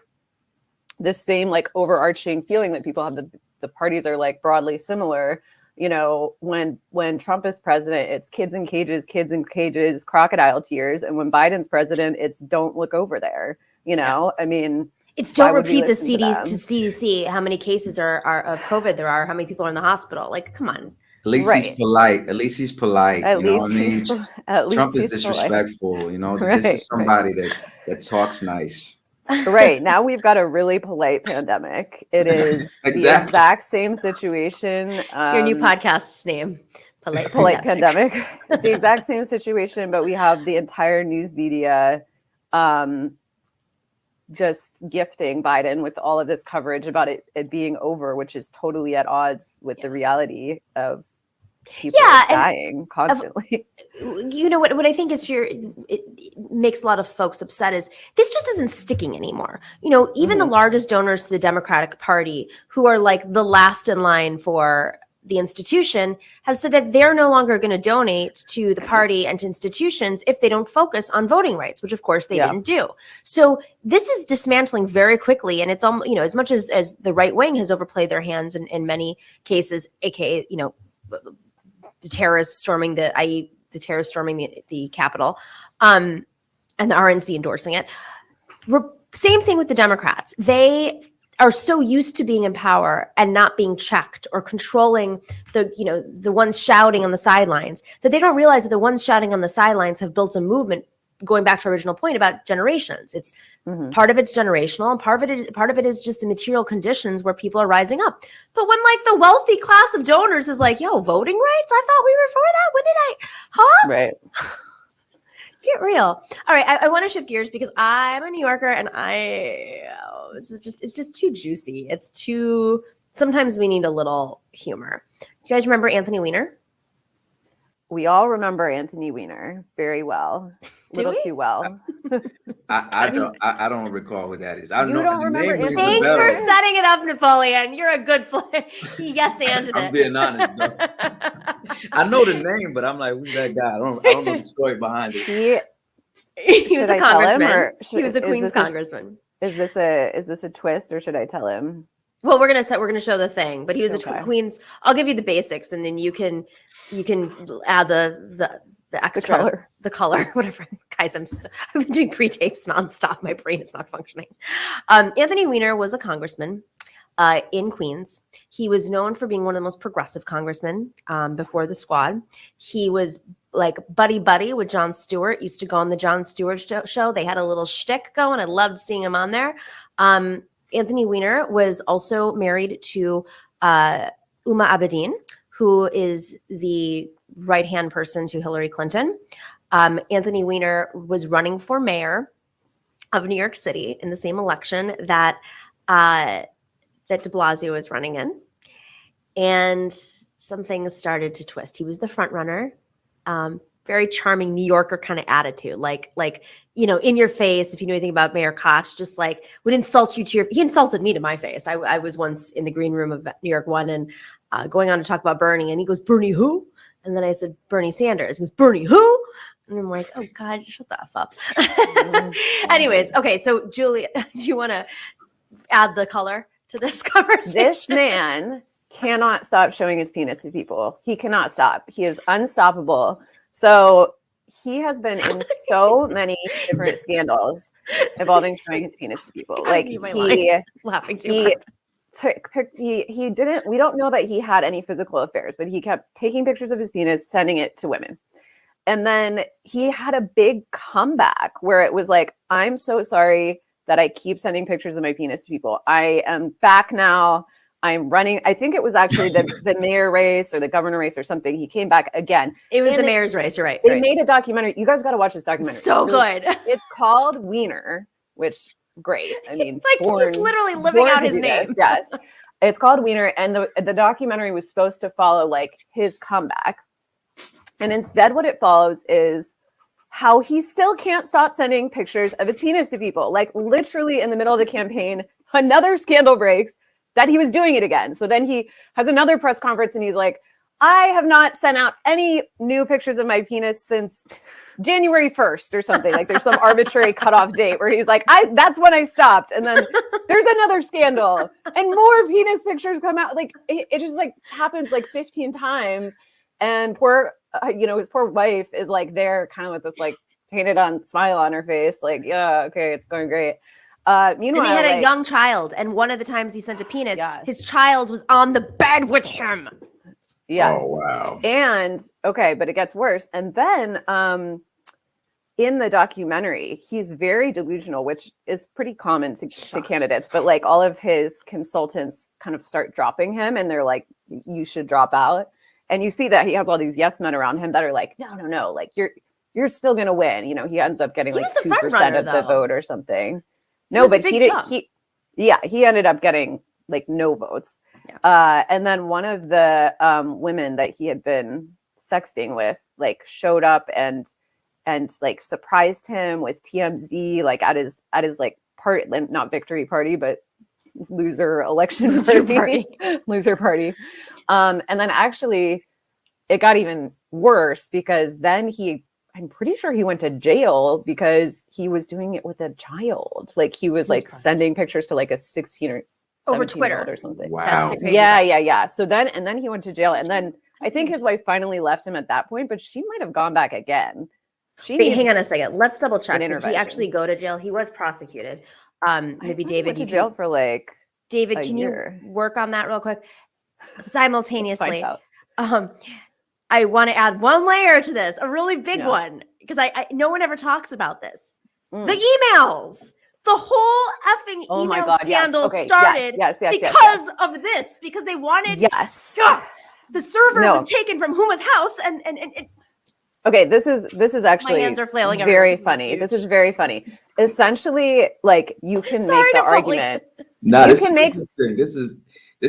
this same like overarching feeling that people have that the parties are like broadly similar. You know, when Trump is president, it's kids in cages, crocodile tears. And when Biden's president, it's don't look over there. You know, I mean, it's don't repeat the CDC, how many cases are of COVID there are, how many people are in the hospital. Like, come on. At least he's polite. At least he's polite. You know what I mean? Trump is disrespectful. You know, this is somebody that talks nice. Right. Now we've got a really polite pandemic. It is the exact same situation. Your new podcast's name, Polite Pandemic. It's the exact same situation, but we have the entire news media just gifting Biden with all of this coverage about it being over, which is totally at odds with the reality of people dying constantly. You know what I think is it makes a lot of folks upset is this just isn't sticking anymore. You know, even the largest donors to the Democratic Party, who are like the last in line for the institution, have said that they're no longer going to donate to the party and to institutions if they don't focus on voting rights, which of course they didn't do. So this is dismantling very quickly. And it's almost, you know, as much as the right wing has overplayed their hands in many cases, aka, you know, the terrorists storming the Capitol, and the RNC endorsing it. Same thing with the Democrats. They are so used to being in power and not being checked or controlling the ones shouting on the sidelines that they don't realize that the ones shouting on the sidelines have built a movement. Going back to our original point about generations, it's part of it's generational, and part of it is just the material conditions where people are rising up. But when like the wealthy class of donors is like, "Yo, voting rights? I thought we were for that. When did I? Huh?" Right. Get real. All right, I want to shift gears because I'm a New Yorker, and it's just too juicy. It's too. Sometimes we need a little humor. Do you guys remember Anthony Weiner? We all remember Anthony Weiner very well. Little too well. I don't recall what that is. You don't remember Anthony? Thanks for setting it up, Napoleon. You're a good player. Yes, and I'm being honest, though. I know the name, but I'm like, who's that guy? I don't know the story behind it. He was a congressman. He was a Queens congressman. Is this a twist, or should I tell him? Well, we're gonna show the thing, but he was a Queens. I'll give you the basics, and then you can add the extra, the color, whatever. Guys, I've been doing pre-tapes nonstop. My brain is not functioning. Anthony Weiner was a congressman in Queens. He was known for being one of the most progressive congressmen before the squad. He was like buddy with Jon Stewart. Used to go on the Jon Stewart show. They had a little shtick going. I loved seeing him on there. Anthony Weiner was also married to Uma Abedin, who is the right-hand person to Hillary Clinton. Anthony Weiner was running for mayor of New York City in the same election that de Blasio was running in. And some things started to twist. He was the front runner. Very charming New Yorker kind of attitude, like, you know, in your face. If you know anything about Mayor Koch, just like would insult you he insulted me to my face. I was once in the green room of New York One and going on to talk about Bernie, and he goes, "Bernie who?" And then I said, "Bernie Sanders." He goes, "Bernie who?" And I'm like, "Oh God, shut the F up." Anyways, okay. So Julia, do you want to add the color to this conversation? This man cannot stop showing his penis to people. He cannot stop. He is unstoppable. So he has been in so many different scandals involving showing his penis to people. Like laughing too hard. he didn't, we don't know that he had any physical affairs, but he kept taking pictures of his penis, sending it to women. And then he had a big comeback where it was like, I'm so sorry that I keep sending pictures of my penis to people. I am back now. I'm running. I think it was actually the mayor race or the governor race or something. He came back again. It was the mayor's race. You're right. They made a documentary. You guys got to watch this documentary. So good. It's called Weiner, which great. I mean, he's literally living out his name. This. Yes. It's called Weiner. And the documentary was supposed to follow like his comeback. And instead what it follows is how he still can't stop sending pictures of his penis to people. Like literally in the middle of the campaign, another scandal breaks that he was doing it again. So then he has another press conference and he's like, I have not sent out any new pictures of my penis since January 1st or something. Like there's some arbitrary cutoff date where he's like, that's when I stopped. And then there's another scandal and more penis pictures come out. Like it just like happens like 15 times. And his poor wife is like there kind of with this like painted on smile on her face. Like, yeah, okay, it's going great. Meanwhile, and he had a young child. And one of the times he sent a penis, his child was on the bed with him. Yes. Oh, wow. And okay, but it gets worse. And then in the documentary, he's very delusional, which is pretty common to candidates. But like all of his consultants kind of start dropping him and they're like, you should drop out. And you see that he has all these yes men around him that are like, no, like you're still gonna win. You know, he ends up getting like 2% of the vote or something. So but he ended up getting like no votes. Yeah. And then one of the women that he had been sexting with like showed up and like surprised him with TMZ like at his like part, not victory party, but loser election party. Loser party. And then actually it got even worse because then I'm pretty sure he went to jail because he was doing it with a child. Like he was like sending pictures to like a 16 or over Twitter or something. Wow. Yeah. So then he went to jail and then I think his wife finally left him at that point, but she might have gone back again. Hang on a second. Let's double check. Did he actually go to jail? He was prosecuted. Maybe David, you jail for like David, can you work on that real quick? Simultaneously. I want to add one layer to this, a really big one, because I no one ever talks about this. The emails. The whole effing email scandal started because of this, because they wanted the server was taken from Huma's house and okay, this is actually my hands are flailing very funny. This is very funny. Essentially, like you can make the argument. No, this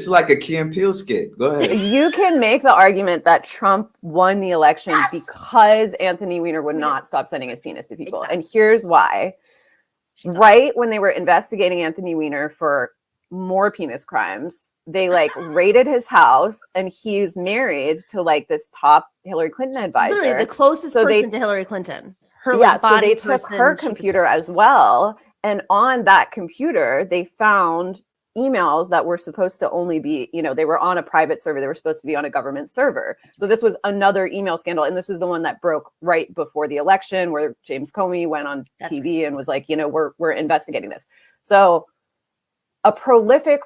is like a Key and Peele skit. Go ahead. You can make the argument that Trump won the election because Anthony Weiner would not stop sending his penis to people. Exactly. And here's why. Right when they were investigating Anthony Weiner for more penis crimes, they like raided his house and he's married to like this top Hillary Clinton advisor. Literally the closest person to Hillary Clinton. So they took her computer as well. And on that computer, they found emails that were supposed to only be, they were on a private server. They were supposed to be on a government server. So this was another email scandal. And this is the one that broke right before the election where James Comey went on TV and was like, we're investigating this. So a prolific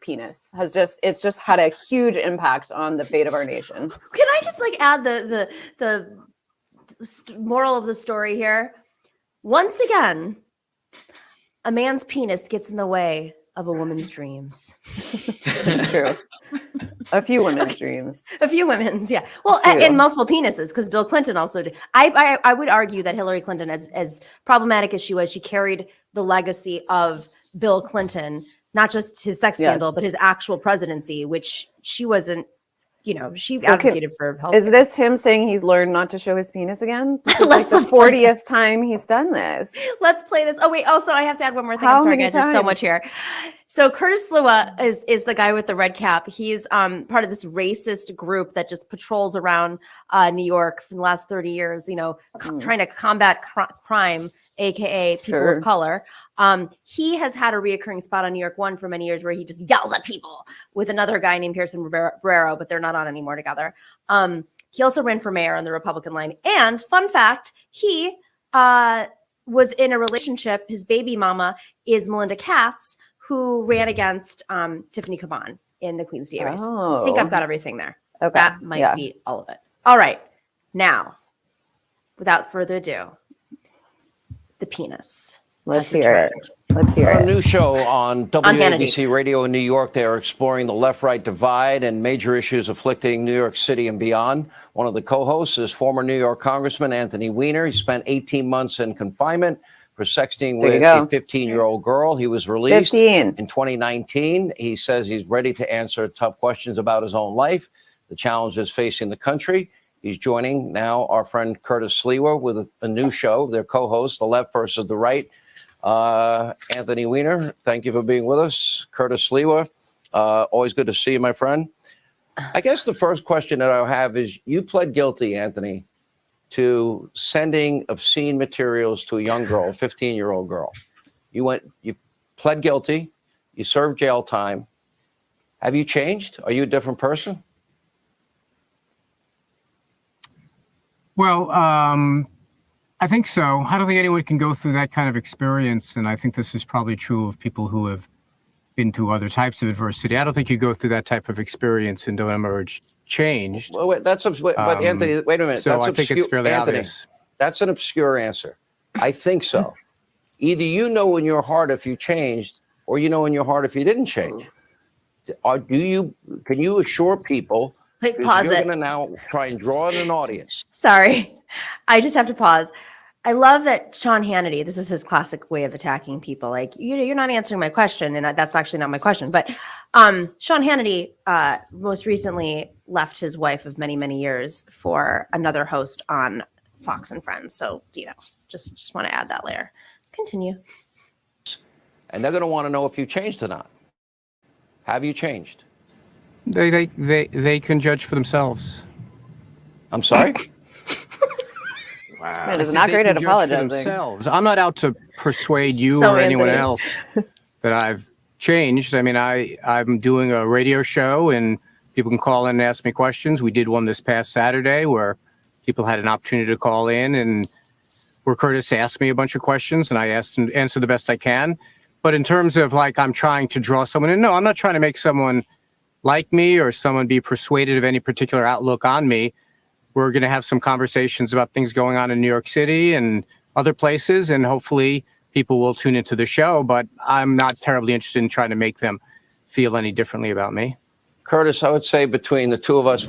penis it's just had a huge impact on the fate of our nation. Can I just like add the moral of the story here? Once again, a man's penis gets in the way of a woman's dreams. It's true. A few women's dreams. A few women's, yeah. Well, and multiple penises, because Bill Clinton also did. I would argue that Hillary Clinton, as problematic as she was, she carried the legacy of Bill Clinton, not just his sex scandal, but his actual presidency, which she wasn't, she advocated for health. Is this him saying he's learned not to show his penis again? This is like the 40th time he's done this. Let's play this. Oh, wait. Also, I have to add one more thing. I'm sorry, guys. There's so much here. So Curtis Lua is the guy with the red cap. He's part of this racist group that just patrols around New York for the last 30 years, trying to combat crime, AKA people of color. He has had a reoccurring spot on New York One for many years where he just yells at people with another guy named Pearson Barrero, but they're not on anymore together. He also ran for mayor on the Republican line. And fun fact, he was in a relationship. His baby mama is Melinda Katz, who ran against Tiffany Caban in the Queen series. I think I've got everything there. Okay. That might be all of it. All right. Now, without further ado, the penis. Let's hear it. Let's hear A it. new show on WABC Hannity. Radio in New York. They are exploring the left-right divide and major issues afflicting New York City and beyond. One of the co-hosts is former New York Congressman Anthony Weiner. He spent 18 months in confinement for sexting with a 15-year-old girl. He was released 15. in 2019. He says he's ready to answer tough questions about his own life, the challenges facing the country. He's joining now our friend Curtis Sliwa with a new show, their co-host, The Left versus the Right. Anthony Weiner, thank you for being with us. Curtis Sliwa, always good to see you, my friend. I guess the first question that I have is, you pled guilty, Anthony, to sending obscene materials to a young girl, a 15-year-old girl. You pled guilty, you served jail time. Have you changed? Are you a different person? Well, I think so. I don't think anyone can go through that kind of experience. And I think this is probably true of people who have been through other types of adversity. I don't think you go through that type of experience and don't emerge changed. Well, but Anthony, wait a minute. So that's I think it's fairly Anthony, obvious. That's an obscure answer. I think so. Either you know in your heart if you changed, or you know in your heart if you didn't change. Can you assure people? Wait, pause you're it. going to now try and draw in an audience. Sorry. I just have to pause. I love that Sean Hannity, this is his classic way of attacking people. Like, you're not answering my question, and that's actually not my question. But Sean Hannity most recently left his wife of many, many years for another host on Fox and Friends. So, just want to add that layer. Continue. And they're going to want to know if you changed or not. Have you changed? They can judge for themselves. I'm sorry? Wow. Is not great at apologizing. I'm not out to persuade you or anyone else that I've changed. I mean, I'm doing a radio show and people can call in and ask me questions. We did one this past Saturday where people had an opportunity to call in and where Curtis asked me a bunch of questions and I answered the best I can. But in terms of like, I'm trying to draw someone in, no, I'm not trying to make someone like me or someone be persuaded of any particular outlook on me. We're going to have some conversations about things going on in New York City and other places, and hopefully people will tune into the show, but I'm not terribly interested in trying to make them feel any differently about me. Curtis, I would say between the two of us,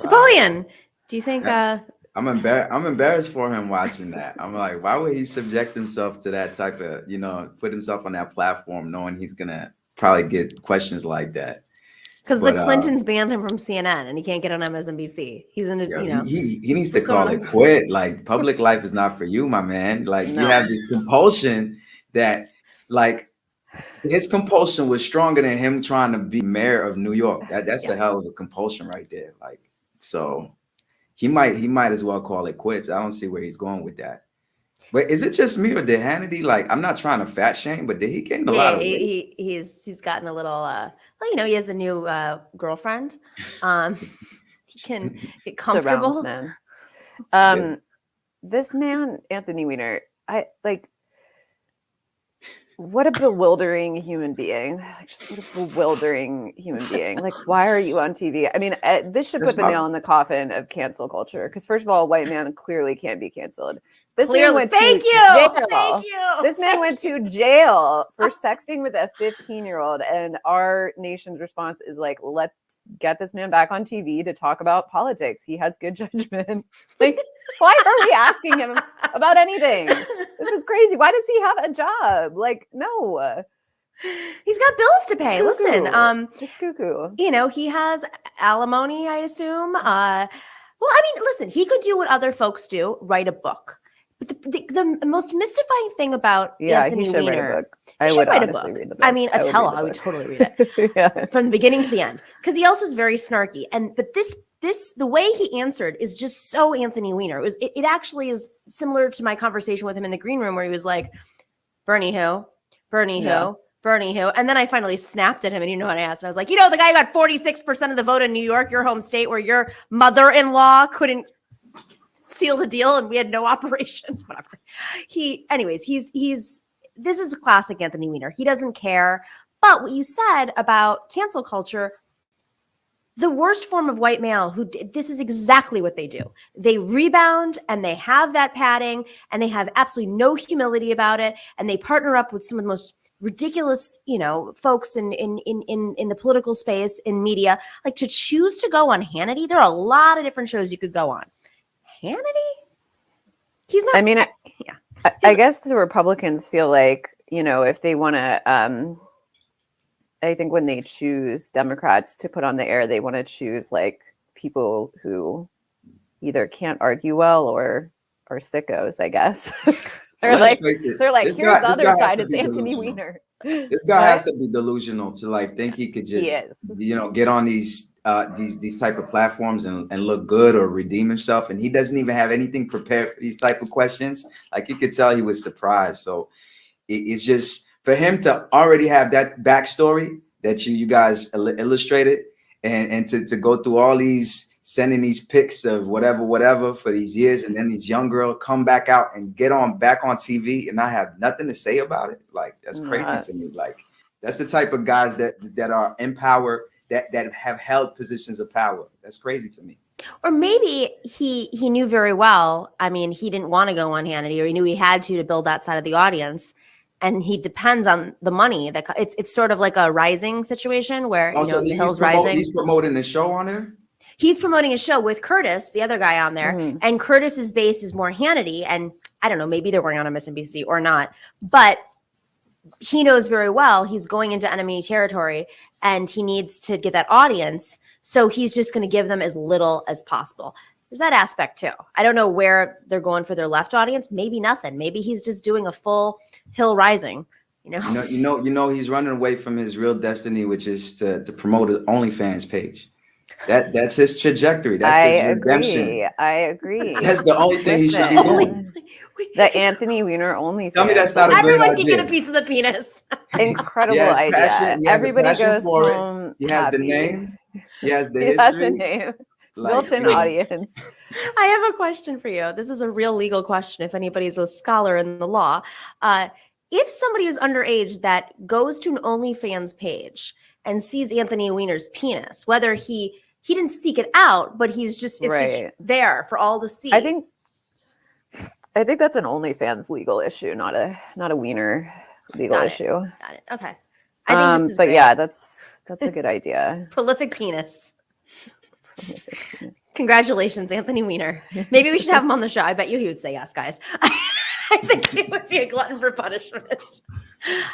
Napoleon, do you think... I'm embarrassed for him watching that. I'm like, why would he subject himself to that type of, put himself on that platform knowing he's going to probably get questions like that? Because the Clintons banned him from CNN and he can't get on MSNBC. He's in a, he needs to call it quit. Like, public life is not for you, my man. Like, you have this compulsion that, like, his compulsion was stronger than him trying to be mayor of New York. That's the hell of a compulsion right there. Like, so he might as well call it quits. I don't see where he's going with that. But is it just me or did Hannity, like, I'm not trying to fat shame, but did he gain a lot of weight? He's gotten a little, he has a new girlfriend. He can get comfortable. Man. This man, Anthony Weiner, what a bewildering human being. Just what a bewildering human being. Like, why are you on TV? I mean, this should put the nail in the coffin of cancel culture. Because first of all, a white man clearly can't be canceled. This man went to jail. This man went to jail for sexting with a 15-year-old. And our nation's response is like, let's get this man back on TV to talk about politics. He has good judgment. Like, why are we asking him about anything? This is crazy. Why does he have a job? Like, no. He's got bills to pay. Cuckoo. Listen, it's cuckoo. He has alimony, I assume. Listen, he could do what other folks do, write a book. But the most mystifying thing about Anthony Weiner, I would write a honestly book. read the book. I mean, I would totally read it from the beginning to the end, because he also is very snarky. But the way he answered is just so Anthony Weiner. It actually is similar to my conversation with him in the green room, where he was like, Bernie who? And then I finally snapped at him, and what I asked? And I was like, the guy who got 46% of the vote in New York, your home state, where your mother-in-law couldn't seal the deal and we had no operations, whatever. He's this is a classic Anthony Weiner. He doesn't care. But what you said about cancel culture, the worst form of white male this is exactly what they do. They rebound and they have that padding and they have absolutely no humility about it. And they partner up with some of the most ridiculous, folks in the political space, in media, like to choose to go on Hannity. There are a lot of different shows you could go on. Hannity? He's not. I mean, I guess the Republicans feel like, if they want to, I think when they choose Democrats to put on the air, they want to choose like people who either can't argue well or are sickos, I guess. they're like, here's the other side. It's Anthony Weiner. This guy has to be delusional to like think he could just, get on these type of platforms and look good or redeem himself. And he doesn't even have anything prepared for these type of questions. Like you could tell he was surprised. So it's just for him to already have that backstory that you guys illustrated and to go through all these, sending these pics of whatever for these years. And then these young girl come back out and back on TV and I have nothing to say about it. Like, that's crazy to me. Like, that's the type of guys that are in power, that have held positions of power. That's crazy to me. Or maybe he knew very well. I mean, he didn't want to go on Hannity, or he knew he had to build that side of the audience. And he depends on the money. That it's sort of like a Rising situation where the Hill's rising. He's promoting the show on there. He's promoting a show with Curtis, the other guy on there, and Curtis's base is more Hannity. And I don't know, maybe they're going on MSNBC or not, but he knows very well he's going into enemy territory and he needs to get that audience. So he's just going to give them as little as possible. There's that aspect too. I don't know where they're going for their left audience. Maybe nothing. Maybe he's just doing a full Hill Rising. He's running away from his real destiny, which is to promote an OnlyFans page. That's his trajectory. That's his redemption. I agree. That's the only thing he should be doing. The Anthony Weiner OnlyFans. Tell me that's not a great Everyone idea. can get a piece of the penis. Incredible idea. Everybody goes home. He has happy. the name. He has the history. He has the name. Built-in audience. I have a question for you. This is a real legal question. If anybody's a scholar in the law, if somebody is underage that goes to an OnlyFans page and sees Anthony Weiner's penis, whether he didn't seek it out, but he's just just there for all to see. I think that's an OnlyFans legal issue, not a Weiner legal issue. Got it. Okay. I think this is but great. yeah, that's a good idea. Prolific penis. Congratulations, Anthony Weiner. Maybe we should have him on the show. I bet you he would say yes, guys. I think he would be a glutton for punishment.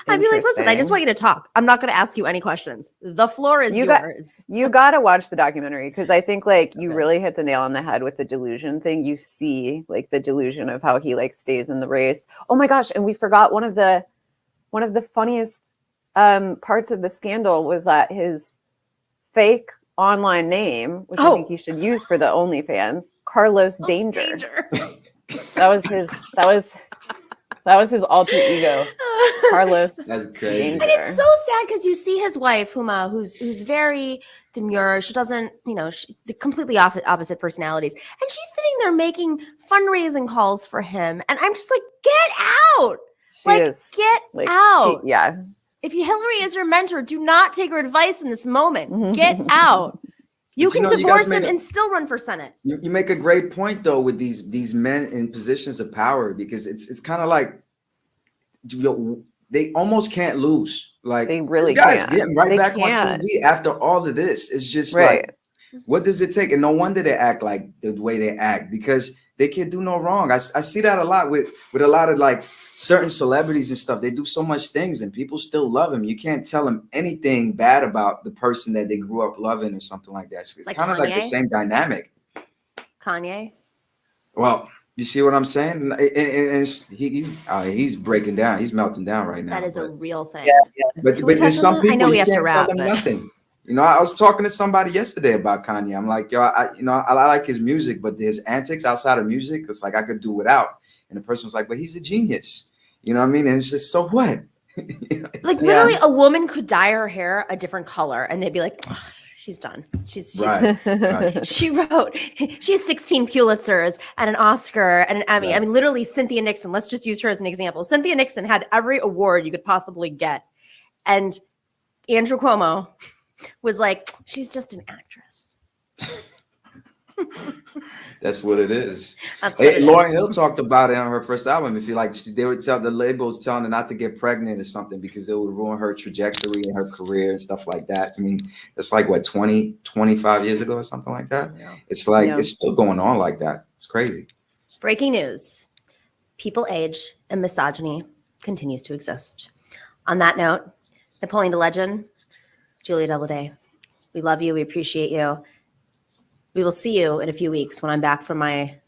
I'd be like, listen, I just want you to talk. I'm not going to ask you any questions. The floor is yours. You got to watch the documentary because I think you really hit the nail on the head with the delusion thing. You see like the delusion of how he like stays in the race. Oh my gosh. And we forgot one of the funniest parts of the scandal was that his fake online name, which I think he should use for the OnlyFans, Carlos Danger. That was his alter ego, Carlos. That's crazy. Danger. And it's so sad because you see his wife, Huma, who's very demure. She doesn't, completely opposite personalities, and she's sitting there making fundraising calls for him, and I'm just like, get out! Get out! If Hillary is your mentor, do not take her advice in this moment. Get out. You can divorce him and still run for Senate. You make a great point though with these men in positions of power, because it's kind of like they almost can't lose. Like they really these guys can't. Getting right back on TV after all of this. It's just like, what does it take? And no wonder they act like the way they act, because they can't do no wrong. I see that a lot with a lot of like certain celebrities and stuff. They do so much things and people still love them. You can't tell them anything bad about the person that they grew up loving or something like that. It's kind of like the same dynamic. Kanye. Well, you see what I'm saying? And he's breaking down. He's melting down right now. That is a real thing. But there's some people, I know we you have to can't wrap. tell them nothing. I was talking to somebody yesterday about Kanye. I'm like, yo, I like his music, but his antics outside of music, it's like I could do without. And the person was like, but he's a genius. You know what I mean? And it's just, so what? Like literally a woman could dye her hair a different color and they'd be like, she's done. She's Right. she has 16 Pulitzers and an Oscar and an Emmy. Right. I mean, literally Cynthia Nixon. Let's just use her as an example. Cynthia Nixon had every award you could possibly get. And Andrew Cuomo was like, she's just an actress. That's what it is. That's what it Lauryn is. Hill talked about it on her first album. If you like, they would tell the labels telling her not to get pregnant or something because it would ruin her trajectory and her career and stuff like that. I mean, it's like what, 25 years ago or something like that. Yeah. It's like Yeah. it's still going on like that. It's crazy. Breaking news. People age and misogyny continues to exist. On that note, Napoleon da Legend, Julia Doubleday, we love you. We appreciate you. We will see you in a few weeks when I'm back from my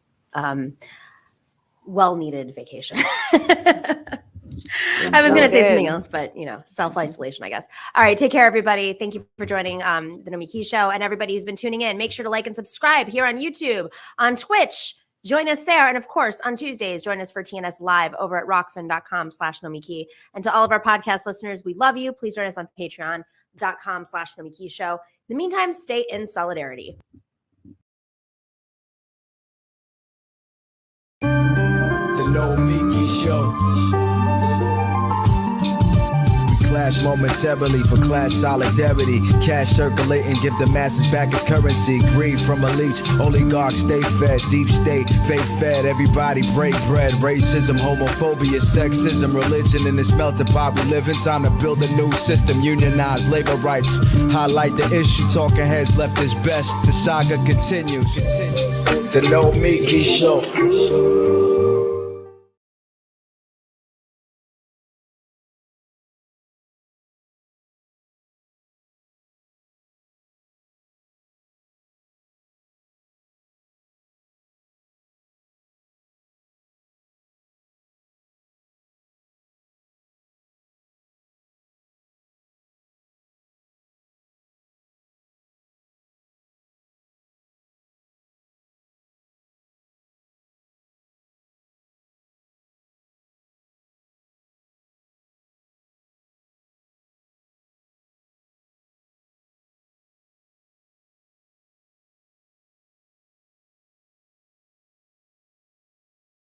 well-needed vacation. I was going to say something else, but self-isolation, I guess. All right, take care, everybody. Thank you for joining the Nomi Key Show, and everybody who's been tuning in. Make sure to like and subscribe here on YouTube, on Twitch. Join us there, and of course, on Tuesdays, join us for TNS Live over at rockfin.com/NomiKey. And to all of our podcast listeners, we love you. Please join us on patreon.com/NomiKey Show. In the meantime, stay in solidarity. The No Miki Show. We clash momentarily for class solidarity. Cash circulating, give the masses back its currency. Greed from elites, oligarchs stay fed. Deep state, faith fed. Everybody break bread. Racism, homophobia, sexism, religion in this melting pot we live in. Time to build a new system, unionize labor rights. Highlight the issue, talking heads left is best. The saga continues. The No Miki Show.